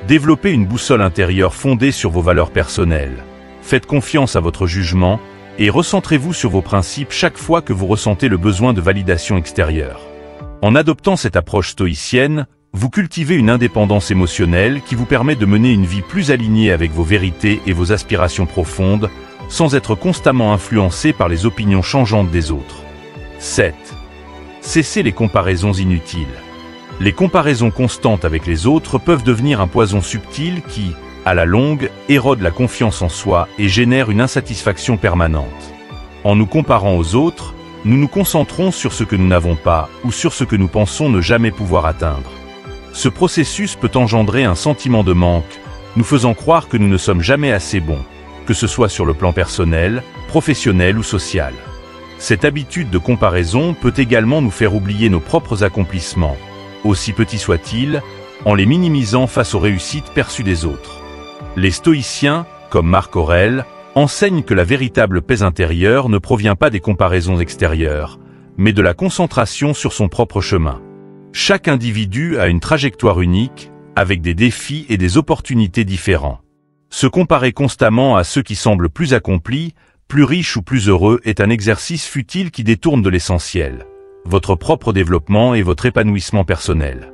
Développez une boussole intérieure fondée sur vos valeurs personnelles. Faites confiance à votre jugement et recentrez-vous sur vos principes chaque fois que vous ressentez le besoin de validation extérieure. En adoptant cette approche stoïcienne, vous cultivez une indépendance émotionnelle qui vous permet de mener une vie plus alignée avec vos vérités et vos aspirations profondes, sans être constamment influencé par les opinions changeantes des autres. 7. Cessez les comparaisons inutiles. Les comparaisons constantes avec les autres peuvent devenir un poison subtil qui, à la longue, érode la confiance en soi et génère une insatisfaction permanente. En nous comparant aux autres, nous nous concentrons sur ce que nous n'avons pas ou sur ce que nous pensons ne jamais pouvoir atteindre. Ce processus peut engendrer un sentiment de manque, nous faisant croire que nous ne sommes jamais assez bons, que ce soit sur le plan personnel, professionnel ou social. Cette habitude de comparaison peut également nous faire oublier nos propres accomplissements, aussi petits soient-ils, en les minimisant face aux réussites perçues des autres. Les stoïciens, comme Marc Aurèle, enseignent que la véritable paix intérieure ne provient pas des comparaisons extérieures, mais de la concentration sur son propre chemin. Chaque individu a une trajectoire unique, avec des défis et des opportunités différents. Se comparer constamment à ceux qui semblent plus accomplis, plus riches ou plus heureux est un exercice futile qui détourne de l'essentiel, votre propre développement et votre épanouissement personnel.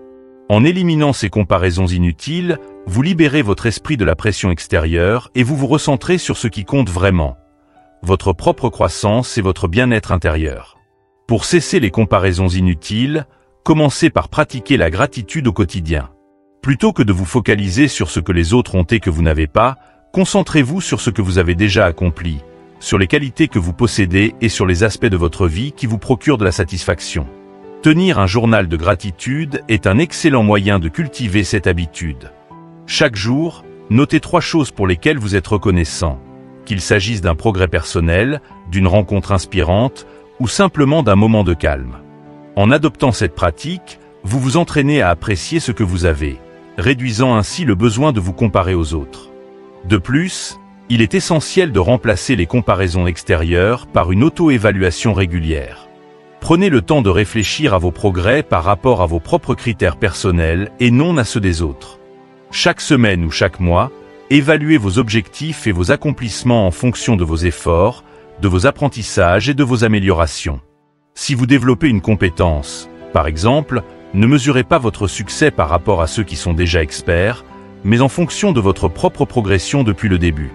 En éliminant ces comparaisons inutiles, vous libérez votre esprit de la pression extérieure et vous vous recentrez sur ce qui compte vraiment, votre propre croissance et votre bien-être intérieur. Pour cesser les comparaisons inutiles, commencez par pratiquer la gratitude au quotidien. Plutôt que de vous focaliser sur ce que les autres ont et que vous n'avez pas, concentrez-vous sur ce que vous avez déjà accompli, sur les qualités que vous possédez et sur les aspects de votre vie qui vous procurent de la satisfaction. Tenir un journal de gratitude est un excellent moyen de cultiver cette habitude. Chaque jour, notez 3 choses pour lesquelles vous êtes reconnaissant, qu'il s'agisse d'un progrès personnel, d'une rencontre inspirante ou simplement d'un moment de calme. En adoptant cette pratique, vous vous entraînez à apprécier ce que vous avez, réduisant ainsi le besoin de vous comparer aux autres. De plus, il est essentiel de remplacer les comparaisons extérieures par une auto-évaluation régulière. Prenez le temps de réfléchir à vos progrès par rapport à vos propres critères personnels et non à ceux des autres. Chaque semaine ou chaque mois, évaluez vos objectifs et vos accomplissements en fonction de vos efforts, de vos apprentissages et de vos améliorations. Si vous développez une compétence, par exemple, ne mesurez pas votre succès par rapport à ceux qui sont déjà experts, mais en fonction de votre propre progression depuis le début.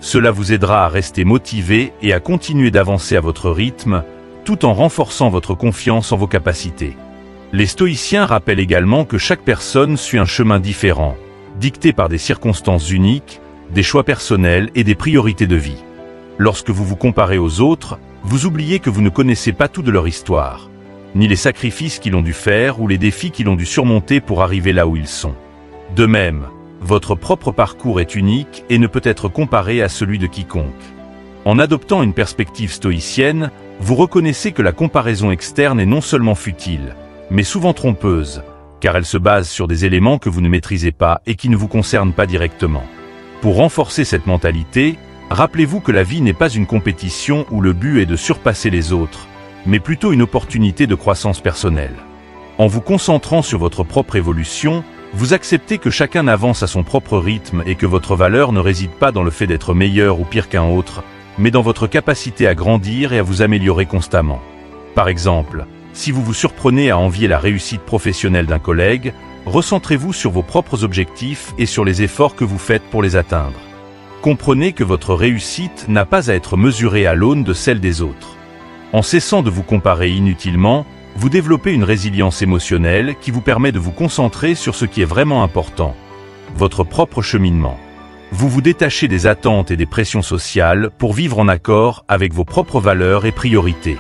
Cela vous aidera à rester motivé et à continuer d'avancer à votre rythme, tout en renforçant votre confiance en vos capacités. Les stoïciens rappellent également que chaque personne suit un chemin différent, dicté par des circonstances uniques, des choix personnels et des priorités de vie. Lorsque vous vous comparez aux autres, vous oubliez que vous ne connaissez pas tout de leur histoire, ni les sacrifices qu'ils ont dû faire ou les défis qu'ils ont dû surmonter pour arriver là où ils sont. De même, votre propre parcours est unique et ne peut être comparé à celui de quiconque. En adoptant une perspective stoïcienne, vous reconnaissez que la comparaison externe est non seulement futile, mais souvent trompeuse, car elle se base sur des éléments que vous ne maîtrisez pas et qui ne vous concernent pas directement. Pour renforcer cette mentalité, rappelez-vous que la vie n'est pas une compétition où le but est de surpasser les autres, mais plutôt une opportunité de croissance personnelle. En vous concentrant sur votre propre évolution, vous acceptez que chacun avance à son propre rythme et que votre valeur ne réside pas dans le fait d'être meilleur ou pire qu'un autre, mais dans votre capacité à grandir et à vous améliorer constamment. Par exemple, si vous vous surprenez à envier la réussite professionnelle d'un collègue, recentrez-vous sur vos propres objectifs et sur les efforts que vous faites pour les atteindre. Comprenez que votre réussite n'a pas à être mesurée à l'aune de celle des autres. En cessant de vous comparer inutilement, vous développez une résilience émotionnelle qui vous permet de vous concentrer sur ce qui est vraiment important, votre propre cheminement. Vous vous détachez des attentes et des pressions sociales pour vivre en accord avec vos propres valeurs et priorités.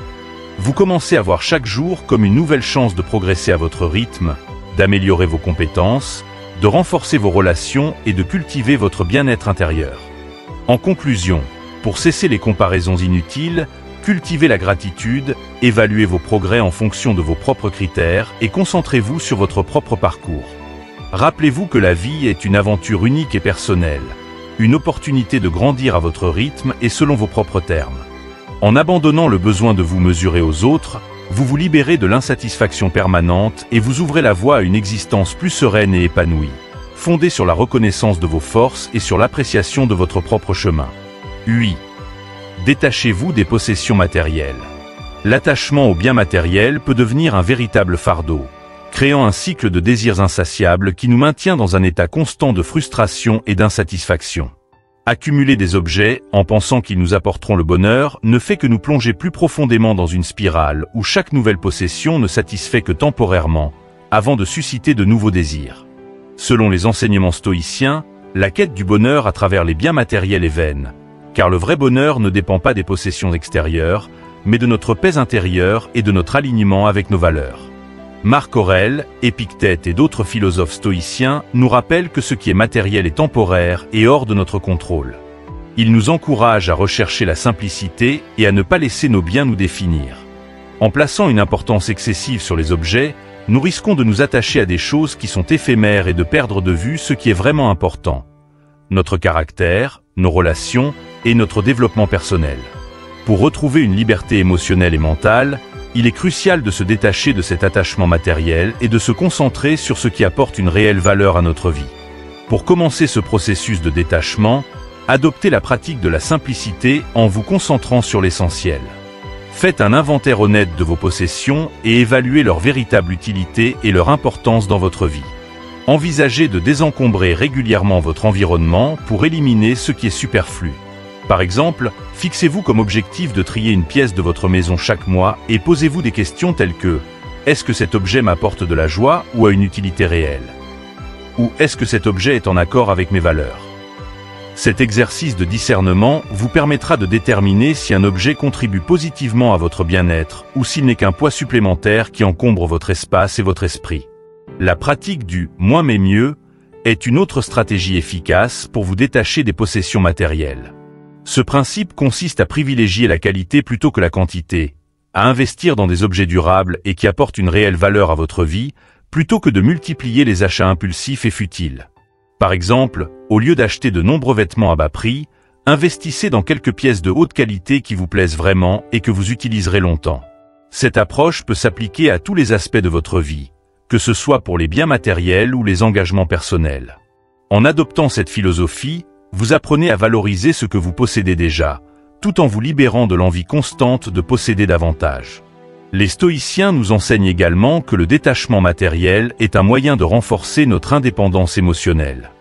Vous commencez à voir chaque jour comme une nouvelle chance de progresser à votre rythme, d'améliorer vos compétences, de renforcer vos relations et de cultiver votre bien-être intérieur. En conclusion, pour cesser les comparaisons inutiles, cultivez la gratitude, évaluez vos progrès en fonction de vos propres critères et concentrez-vous sur votre propre parcours. Rappelez-vous que la vie est une aventure unique et personnelle, une opportunité de grandir à votre rythme et selon vos propres termes. En abandonnant le besoin de vous mesurer aux autres, vous vous libérez de l'insatisfaction permanente et vous ouvrez la voie à une existence plus sereine et épanouie, fondée sur la reconnaissance de vos forces et sur l'appréciation de votre propre chemin. Oui. Détachez-vous des possessions matérielles. L'attachement aux biens matériels peut devenir un véritable fardeau, créant un cycle de désirs insatiables qui nous maintient dans un état constant de frustration et d'insatisfaction. Accumuler des objets, en pensant qu'ils nous apporteront le bonheur, ne fait que nous plonger plus profondément dans une spirale où chaque nouvelle possession ne satisfait que temporairement, avant de susciter de nouveaux désirs. Selon les enseignements stoïciens, la quête du bonheur à travers les biens matériels est vaine, car le vrai bonheur ne dépend pas des possessions extérieures, mais de notre paix intérieure et de notre alignement avec nos valeurs. Marc Aurèle, Épictète et d'autres philosophes stoïciens nous rappellent que ce qui est matériel est temporaire et hors de notre contrôle. Ils nous encouragent à rechercher la simplicité et à ne pas laisser nos biens nous définir. En plaçant une importance excessive sur les objets, nous risquons de nous attacher à des choses qui sont éphémères et de perdre de vue ce qui est vraiment important: notre caractère, nos relations et notre développement personnel. Pour retrouver une liberté émotionnelle et mentale, Il est crucial de se détacher de cet attachement matériel et de se concentrer sur ce qui apporte une réelle valeur à notre vie. Pour commencer ce processus de détachement, adoptez la pratique de la simplicité en vous concentrant sur l'essentiel. Faites un inventaire honnête de vos possessions et évaluez leur véritable utilité et leur importance dans votre vie. Envisagez de désencombrer régulièrement votre environnement pour éliminer ce qui est superflu. Par exemple, fixez-vous comme objectif de trier une pièce de votre maison chaque mois et posez-vous des questions telles que « Est-ce que cet objet m'apporte de la joie ou a une utilité réelle ?» ou « Est-ce que cet objet est en accord avec mes valeurs ?» Cet exercice de discernement vous permettra de déterminer si un objet contribue positivement à votre bien-être ou s'il n'est qu'un poids supplémentaire qui encombre votre espace et votre esprit. La pratique du « moins mais mieux » est une autre stratégie efficace pour vous détacher des possessions matérielles. Ce principe consiste à privilégier la qualité plutôt que la quantité, à investir dans des objets durables et qui apportent une réelle valeur à votre vie, plutôt que de multiplier les achats impulsifs et futiles. Par exemple, au lieu d'acheter de nombreux vêtements à bas prix, investissez dans quelques pièces de haute qualité qui vous plaisent vraiment et que vous utiliserez longtemps. Cette approche peut s'appliquer à tous les aspects de votre vie, que ce soit pour les biens matériels ou les engagements personnels. En adoptant cette philosophie, vous apprenez à valoriser ce que vous possédez déjà, tout en vous libérant de l'envie constante de posséder davantage. Les stoïciens nous enseignent également que le détachement matériel est un moyen de renforcer notre indépendance émotionnelle.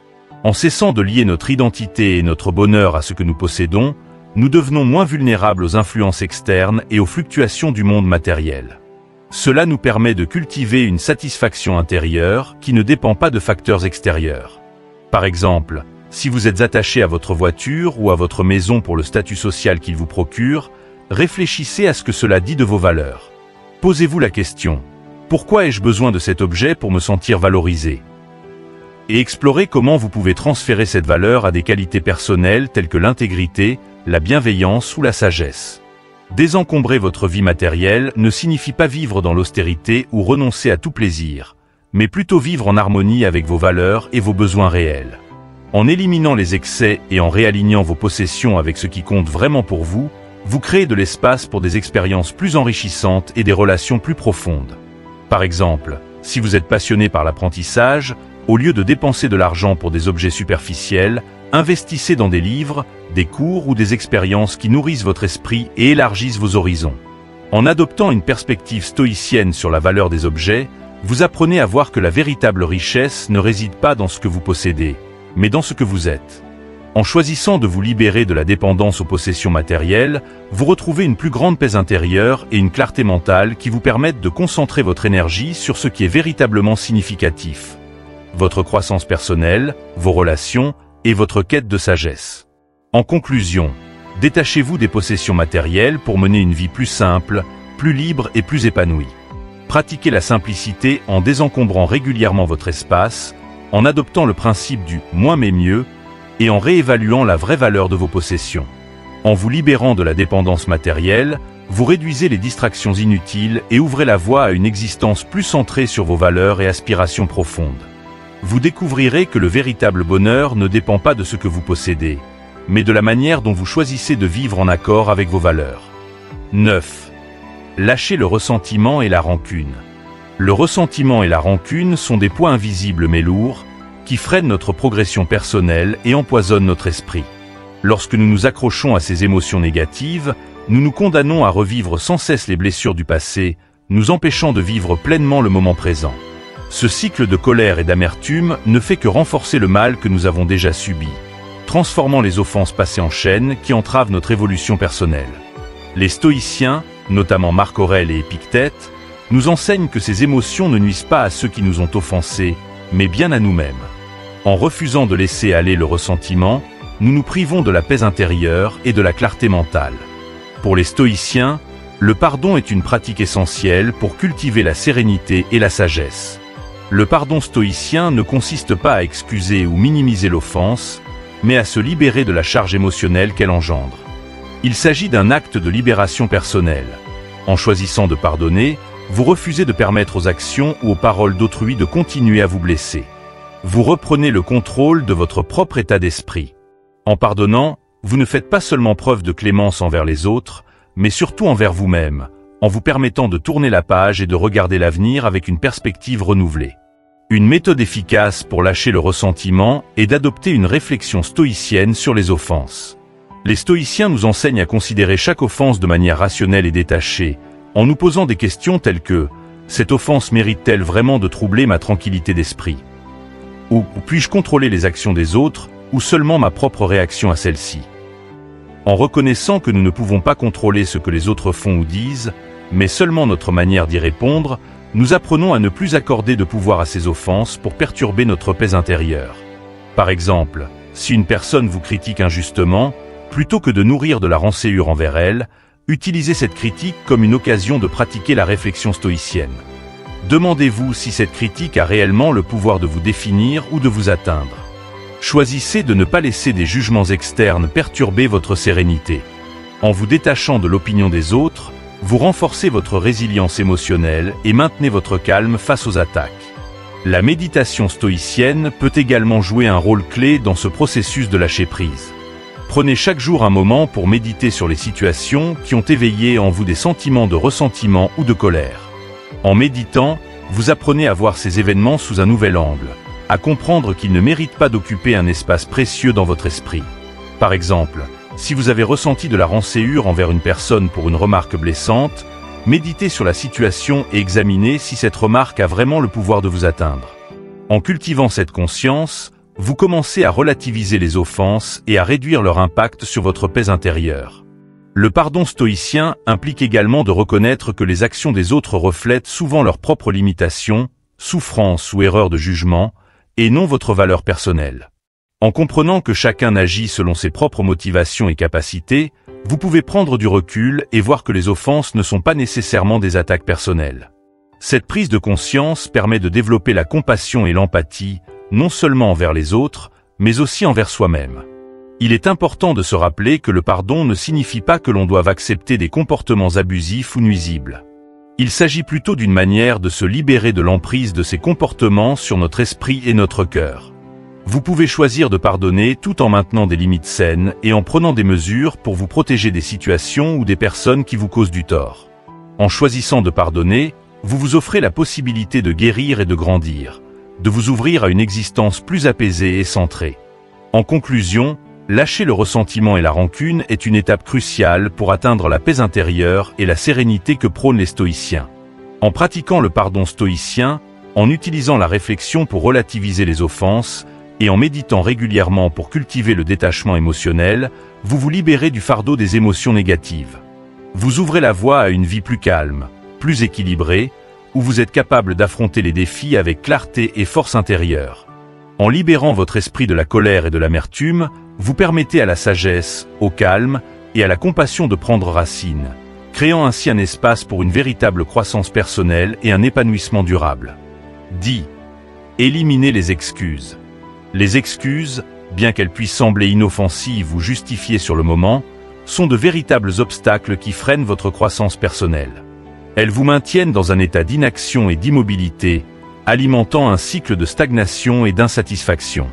En cessant de lier notre identité et notre bonheur à ce que nous possédons, nous devenons moins vulnérables aux influences externes et aux fluctuations du monde matériel. Cela nous permet de cultiver une satisfaction intérieure qui ne dépend pas de facteurs extérieurs. Par exemple, si vous êtes attaché à votre voiture ou à votre maison pour le statut social qu'il vous procure, réfléchissez à ce que cela dit de vos valeurs. Posez-vous la question, pourquoi ai-je besoin de cet objet pour me sentir valorisé? Et explorez comment vous pouvez transférer cette valeur à des qualités personnelles telles que l'intégrité, la bienveillance ou la sagesse. Désencombrer votre vie matérielle ne signifie pas vivre dans l'austérité ou renoncer à tout plaisir, mais plutôt vivre en harmonie avec vos valeurs et vos besoins réels. En éliminant les excès et en réalignant vos possessions avec ce qui compte vraiment pour vous, vous créez de l'espace pour des expériences plus enrichissantes et des relations plus profondes. Par exemple, si vous êtes passionné par l'apprentissage, au lieu de dépenser de l'argent pour des objets superficiels, investissez dans des livres, des cours ou des expériences qui nourrissent votre esprit et élargissent vos horizons. En adoptant une perspective stoïcienne sur la valeur des objets, vous apprenez à voir que la véritable richesse ne réside pas dans ce que vous possédez, mais dans ce que vous êtes. En choisissant de vous libérer de la dépendance aux possessions matérielles, vous retrouvez une plus grande paix intérieure et une clarté mentale qui vous permettent de concentrer votre énergie sur ce qui est véritablement significatif. Votre croissance personnelle, vos relations et votre quête de sagesse. En conclusion, détachez-vous des possessions matérielles pour mener une vie plus simple, plus libre et plus épanouie. Pratiquez la simplicité en désencombrant régulièrement votre espace, en adoptant le principe du « moins mais mieux » et en réévaluant la vraie valeur de vos possessions. En vous libérant de la dépendance matérielle, vous réduisez les distractions inutiles et ouvrez la voie à une existence plus centrée sur vos valeurs et aspirations profondes. Vous découvrirez que le véritable bonheur ne dépend pas de ce que vous possédez, mais de la manière dont vous choisissez de vivre en accord avec vos valeurs. 9. Lâchez le ressentiment et la rancune. Le ressentiment et la rancune sont des poids invisibles mais lourds, qui freinent notre progression personnelle et empoisonnent notre esprit. Lorsque nous nous accrochons à ces émotions négatives, nous nous condamnons à revivre sans cesse les blessures du passé, nous empêchant de vivre pleinement le moment présent. Ce cycle de colère et d'amertume ne fait que renforcer le mal que nous avons déjà subi, transformant les offenses passées en chaînes qui entravent notre évolution personnelle. Les stoïciens, notamment Marc Aurèle et Épictète, nous enseignent que ces émotions ne nuisent pas à ceux qui nous ont offensés, mais bien à nous-mêmes. En refusant de laisser aller le ressentiment, nous nous privons de la paix intérieure et de la clarté mentale. Pour les stoïciens, le pardon est une pratique essentielle pour cultiver la sérénité et la sagesse. Le pardon stoïcien ne consiste pas à excuser ou minimiser l'offense, mais à se libérer de la charge émotionnelle qu'elle engendre. Il s'agit d'un acte de libération personnelle. En choisissant de pardonner, vous refusez de permettre aux actions ou aux paroles d'autrui de continuer à vous blesser. Vous reprenez le contrôle de votre propre état d'esprit. En pardonnant, vous ne faites pas seulement preuve de clémence envers les autres, mais surtout envers vous-même, en vous permettant de tourner la page et de regarder l'avenir avec une perspective renouvelée. Une méthode efficace pour lâcher le ressentiment est d'adopter une réflexion stoïcienne sur les offenses. Les stoïciens nous enseignent à considérer chaque offense de manière rationnelle et détachée, en nous posant des questions telles que « cette offense mérite-t-elle vraiment de troubler ma tranquillité d'esprit ?» ou « puis-je contrôler les actions des autres ou seulement ma propre réaction à celle-ci ?» En reconnaissant que nous ne pouvons pas contrôler ce que les autres font ou disent, mais seulement notre manière d'y répondre, nous apprenons à ne plus accorder de pouvoir à ces offenses pour perturber notre paix intérieure. Par exemple, si une personne vous critique injustement, plutôt que de nourrir de la rancœur envers elle, utilisez cette critique comme une occasion de pratiquer la réflexion stoïcienne. Demandez-vous si cette critique a réellement le pouvoir de vous définir ou de vous atteindre. Choisissez de ne pas laisser des jugements externes perturber votre sérénité. En vous détachant de l'opinion des autres, vous renforcez votre résilience émotionnelle et maintenez votre calme face aux attaques. La méditation stoïcienne peut également jouer un rôle clé dans ce processus de lâcher prise. Prenez chaque jour un moment pour méditer sur les situations qui ont éveillé en vous des sentiments de ressentiment ou de colère. En méditant, vous apprenez à voir ces événements sous un nouvel angle, à comprendre qu'ils ne méritent pas d'occuper un espace précieux dans votre esprit. Par exemple, si vous avez ressenti de la rancœur envers une personne pour une remarque blessante, méditez sur la situation et examinez si cette remarque a vraiment le pouvoir de vous atteindre. En cultivant cette conscience, vous commencez à relativiser les offenses et à réduire leur impact sur votre paix intérieure. Le pardon stoïcien implique également de reconnaître que les actions des autres reflètent souvent leurs propres limitations, souffrances ou erreurs de jugement, et non votre valeur personnelle. En comprenant que chacun agit selon ses propres motivations et capacités, vous pouvez prendre du recul et voir que les offenses ne sont pas nécessairement des attaques personnelles. Cette prise de conscience permet de développer la compassion et l'empathie, non seulement envers les autres, mais aussi envers soi-même. Il est important de se rappeler que le pardon ne signifie pas que l'on doive accepter des comportements abusifs ou nuisibles. Il s'agit plutôt d'une manière de se libérer de l'emprise de ces comportements sur notre esprit et notre cœur. Vous pouvez choisir de pardonner tout en maintenant des limites saines et en prenant des mesures pour vous protéger des situations ou des personnes qui vous causent du tort. En choisissant de pardonner, vous vous offrez la possibilité de guérir et de grandir, de vous ouvrir à une existence plus apaisée et centrée. En conclusion, lâcher le ressentiment et la rancune est une étape cruciale pour atteindre la paix intérieure et la sérénité que prônent les stoïciens. En pratiquant le pardon stoïcien, en utilisant la réflexion pour relativiser les offenses, et en méditant régulièrement pour cultiver le détachement émotionnel, vous vous libérez du fardeau des émotions négatives. Vous ouvrez la voie à une vie plus calme, plus équilibrée, où vous êtes capable d'affronter les défis avec clarté et force intérieure. En libérant votre esprit de la colère et de l'amertume, vous permettez à la sagesse, au calme et à la compassion de prendre racine, créant ainsi un espace pour une véritable croissance personnelle et un épanouissement durable. 10. Éliminez les excuses. Les excuses, bien qu'elles puissent sembler inoffensives ou justifiées sur le moment, sont de véritables obstacles qui freinent votre croissance personnelle. Elles vous maintiennent dans un état d'inaction et d'immobilité, alimentant un cycle de stagnation et d'insatisfaction.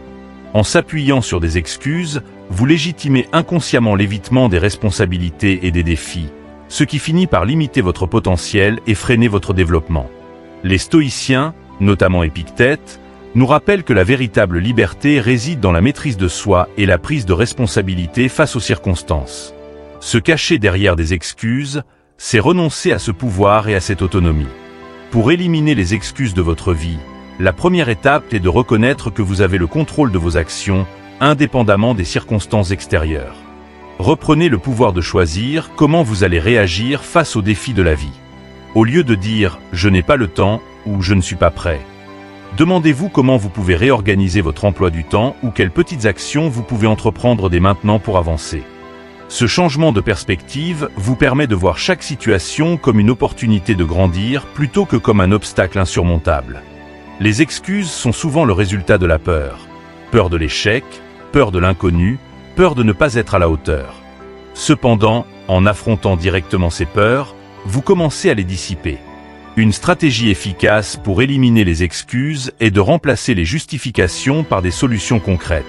En s'appuyant sur des excuses, vous légitimez inconsciemment l'évitement des responsabilités et des défis, ce qui finit par limiter votre potentiel et freiner votre développement. Les stoïciens, notamment Épictète, nous rappellent que la véritable liberté réside dans la maîtrise de soi et la prise de responsabilité face aux circonstances. Se cacher derrière des excuses, c'est renoncer à ce pouvoir et à cette autonomie. Pour éliminer les excuses de votre vie, la première étape est de reconnaître que vous avez le contrôle de vos actions, indépendamment des circonstances extérieures. Reprenez le pouvoir de choisir comment vous allez réagir face aux défis de la vie. Au lieu de dire « je n'ai pas le temps » ou « je ne suis pas prêt », demandez-vous comment vous pouvez réorganiser votre emploi du temps ou quelles petites actions vous pouvez entreprendre dès maintenant pour avancer. Ce changement de perspective vous permet de voir chaque situation comme une opportunité de grandir plutôt que comme un obstacle insurmontable. Les excuses sont souvent le résultat de la peur. Peur de l'échec, peur de l'inconnu, peur de ne pas être à la hauteur. Cependant, en affrontant directement ces peurs, vous commencez à les dissiper. Une stratégie efficace pour éliminer les excuses est de remplacer les justifications par des solutions concrètes.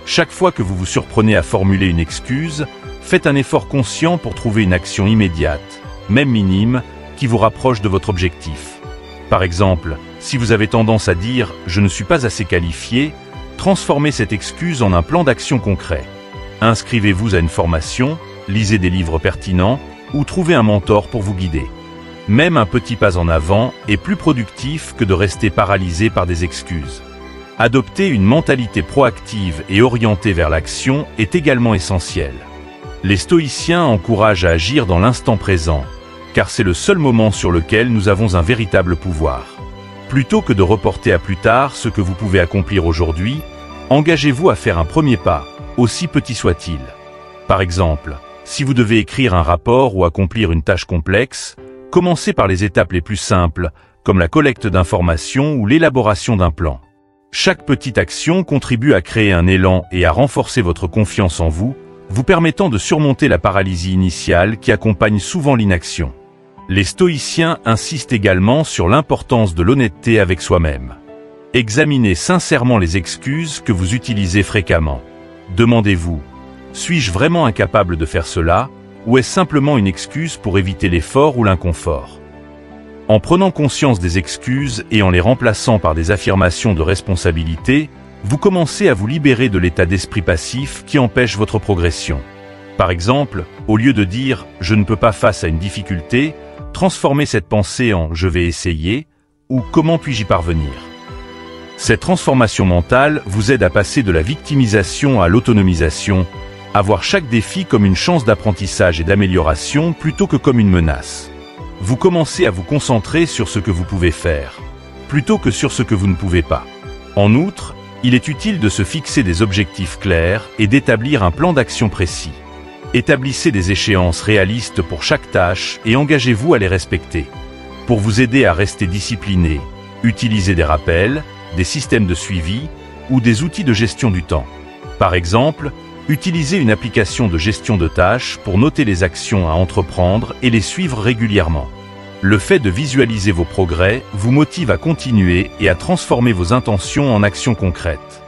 Chaque fois que vous vous surprenez à formuler une excuse, faites un effort conscient pour trouver une action immédiate. même minime, qui vous rapproche de votre objectif. Par exemple, si vous avez tendance à dire « je ne suis pas assez qualifié », transformez cette excuse en un plan d'action concret. Inscrivez-vous à une formation, lisez des livres pertinents ou trouvez un mentor pour vous guider. Même un petit pas en avant est plus productif que de rester paralysé par des excuses. Adopter une mentalité proactive et orientée vers l'action est également essentiel. Les stoïciens encouragent à agir dans l'instant présent, car c'est le seul moment sur lequel nous avons un véritable pouvoir. Plutôt que de reporter à plus tard ce que vous pouvez accomplir aujourd'hui, engagez-vous à faire un premier pas, aussi petit soit-il. Par exemple, si vous devez écrire un rapport ou accomplir une tâche complexe, commencez par les étapes les plus simples, comme la collecte d'informations ou l'élaboration d'un plan. Chaque petite action contribue à créer un élan et à renforcer votre confiance en vous, vous permettant de surmonter la paralysie initiale qui accompagne souvent l'inaction. Les stoïciens insistent également sur l'importance de l'honnêteté avec soi-même. Examinez sincèrement les excuses que vous utilisez fréquemment. Demandez-vous, suis-je vraiment incapable de faire cela, ou est-ce simplement une excuse pour éviter l'effort ou l'inconfort ? En prenant conscience des excuses et en les remplaçant par des affirmations de responsabilité, vous commencez à vous libérer de l'état d'esprit passif qui empêche votre progression. Par exemple, au lieu de dire « je ne peux pas face à une difficulté », transformez cette pensée en « je vais essayer » ou « comment puis-je y parvenir ». Cette transformation mentale vous aide à passer de la victimisation à l'autonomisation, à voir chaque défi comme une chance d'apprentissage et d'amélioration plutôt que comme une menace. Vous commencez à vous concentrer sur ce que vous pouvez faire, plutôt que sur ce que vous ne pouvez pas. En outre, il est utile de se fixer des objectifs clairs et d'établir un plan d'action précis. Établissez des échéances réalistes pour chaque tâche et engagez-vous à les respecter. Pour vous aider à rester discipliné, utilisez des rappels, des systèmes de suivi ou des outils de gestion du temps. Par exemple, utilisez une application de gestion de tâches pour noter les actions à entreprendre et les suivre régulièrement. Le fait de visualiser vos progrès vous motive à continuer et à transformer vos intentions en actions concrètes.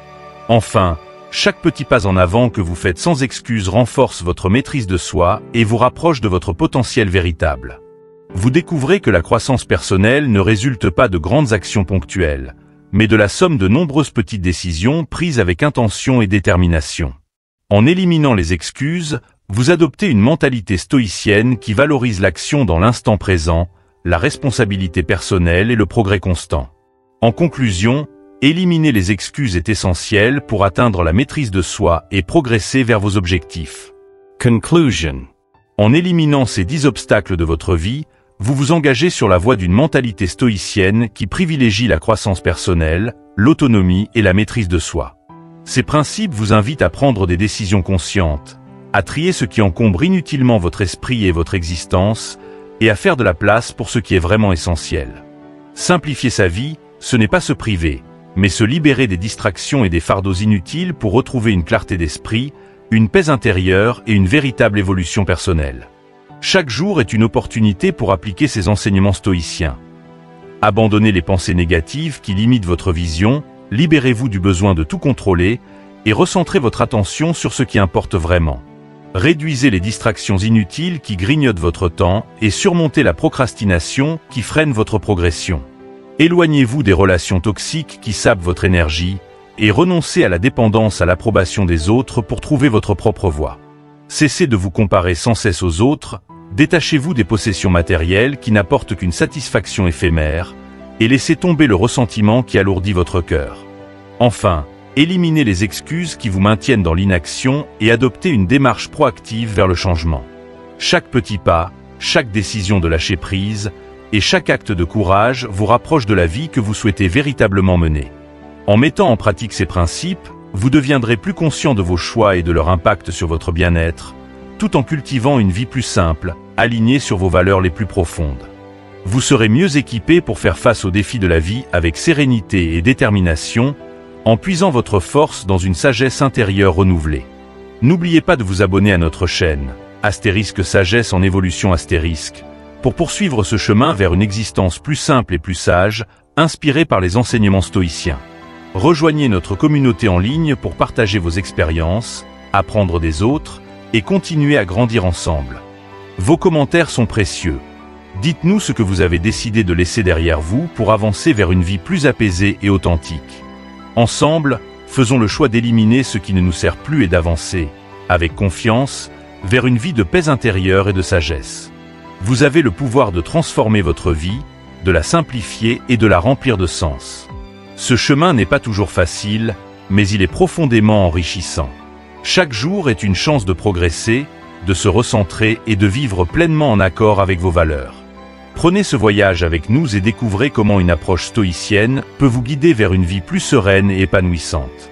Enfin, chaque petit pas en avant que vous faites sans excuse renforce votre maîtrise de soi et vous rapproche de votre potentiel véritable. Vous découvrez que la croissance personnelle ne résulte pas de grandes actions ponctuelles, mais de la somme de nombreuses petites décisions prises avec intention et détermination. En éliminant les excuses, vous adoptez une mentalité stoïcienne qui valorise l'action dans l'instant présent, la responsabilité personnelle et le progrès constant. En conclusion, éliminer les excuses est essentiel pour atteindre la maîtrise de soi et progresser vers vos objectifs. Conclusion. En éliminant ces 10 obstacles de votre vie, vous vous engagez sur la voie d'une mentalité stoïcienne qui privilégie la croissance personnelle, l'autonomie et la maîtrise de soi. Ces principes vous invitent à prendre des décisions conscientes, à trier ce qui encombre inutilement votre esprit et votre existence, et à faire de la place pour ce qui est vraiment essentiel. Simplifier sa vie, ce n'est pas se priver, mais se libérer des distractions et des fardeaux inutiles pour retrouver une clarté d'esprit, une paix intérieure et une véritable évolution personnelle. Chaque jour est une opportunité pour appliquer ces enseignements stoïciens. Abandonnez les pensées négatives qui limitent votre vision, libérez-vous du besoin de tout contrôler et recentrez votre attention sur ce qui importe vraiment. Réduisez les distractions inutiles qui grignotent votre temps et surmontez la procrastination qui freine votre progression. Éloignez-vous des relations toxiques qui sapent votre énergie et renoncez à la dépendance à l'approbation des autres pour trouver votre propre voie. Cessez de vous comparer sans cesse aux autres, détachez-vous des possessions matérielles qui n'apportent qu'une satisfaction éphémère et laissez tomber le ressentiment qui alourdit votre cœur. Enfin, éliminez les excuses qui vous maintiennent dans l'inaction et adoptez une démarche proactive vers le changement. Chaque petit pas, chaque décision de lâcher prise et chaque acte de courage vous rapproche de la vie que vous souhaitez véritablement mener. En mettant en pratique ces principes, vous deviendrez plus conscient de vos choix et de leur impact sur votre bien-être, tout en cultivant une vie plus simple, alignée sur vos valeurs les plus profondes. Vous serez mieux équipé pour faire face aux défis de la vie avec sérénité et détermination, en puisant votre force dans une sagesse intérieure renouvelée. N'oubliez pas de vous abonner à notre chaîne, Astérisque Sagesse en évolution astérisque, pour poursuivre ce chemin vers une existence plus simple et plus sage, inspirée par les enseignements stoïciens. Rejoignez notre communauté en ligne pour partager vos expériences, apprendre des autres et continuer à grandir ensemble. Vos commentaires sont précieux. Dites-nous ce que vous avez décidé de laisser derrière vous pour avancer vers une vie plus apaisée et authentique. Ensemble, faisons le choix d'éliminer ce qui ne nous sert plus et d'avancer, avec confiance, vers une vie de paix intérieure et de sagesse. Vous avez le pouvoir de transformer votre vie, de la simplifier et de la remplir de sens. Ce chemin n'est pas toujours facile, mais il est profondément enrichissant. Chaque jour est une chance de progresser, de se recentrer et de vivre pleinement en accord avec vos valeurs. Prenez ce voyage avec nous et découvrez comment une approche stoïcienne peut vous guider vers une vie plus sereine et épanouissante.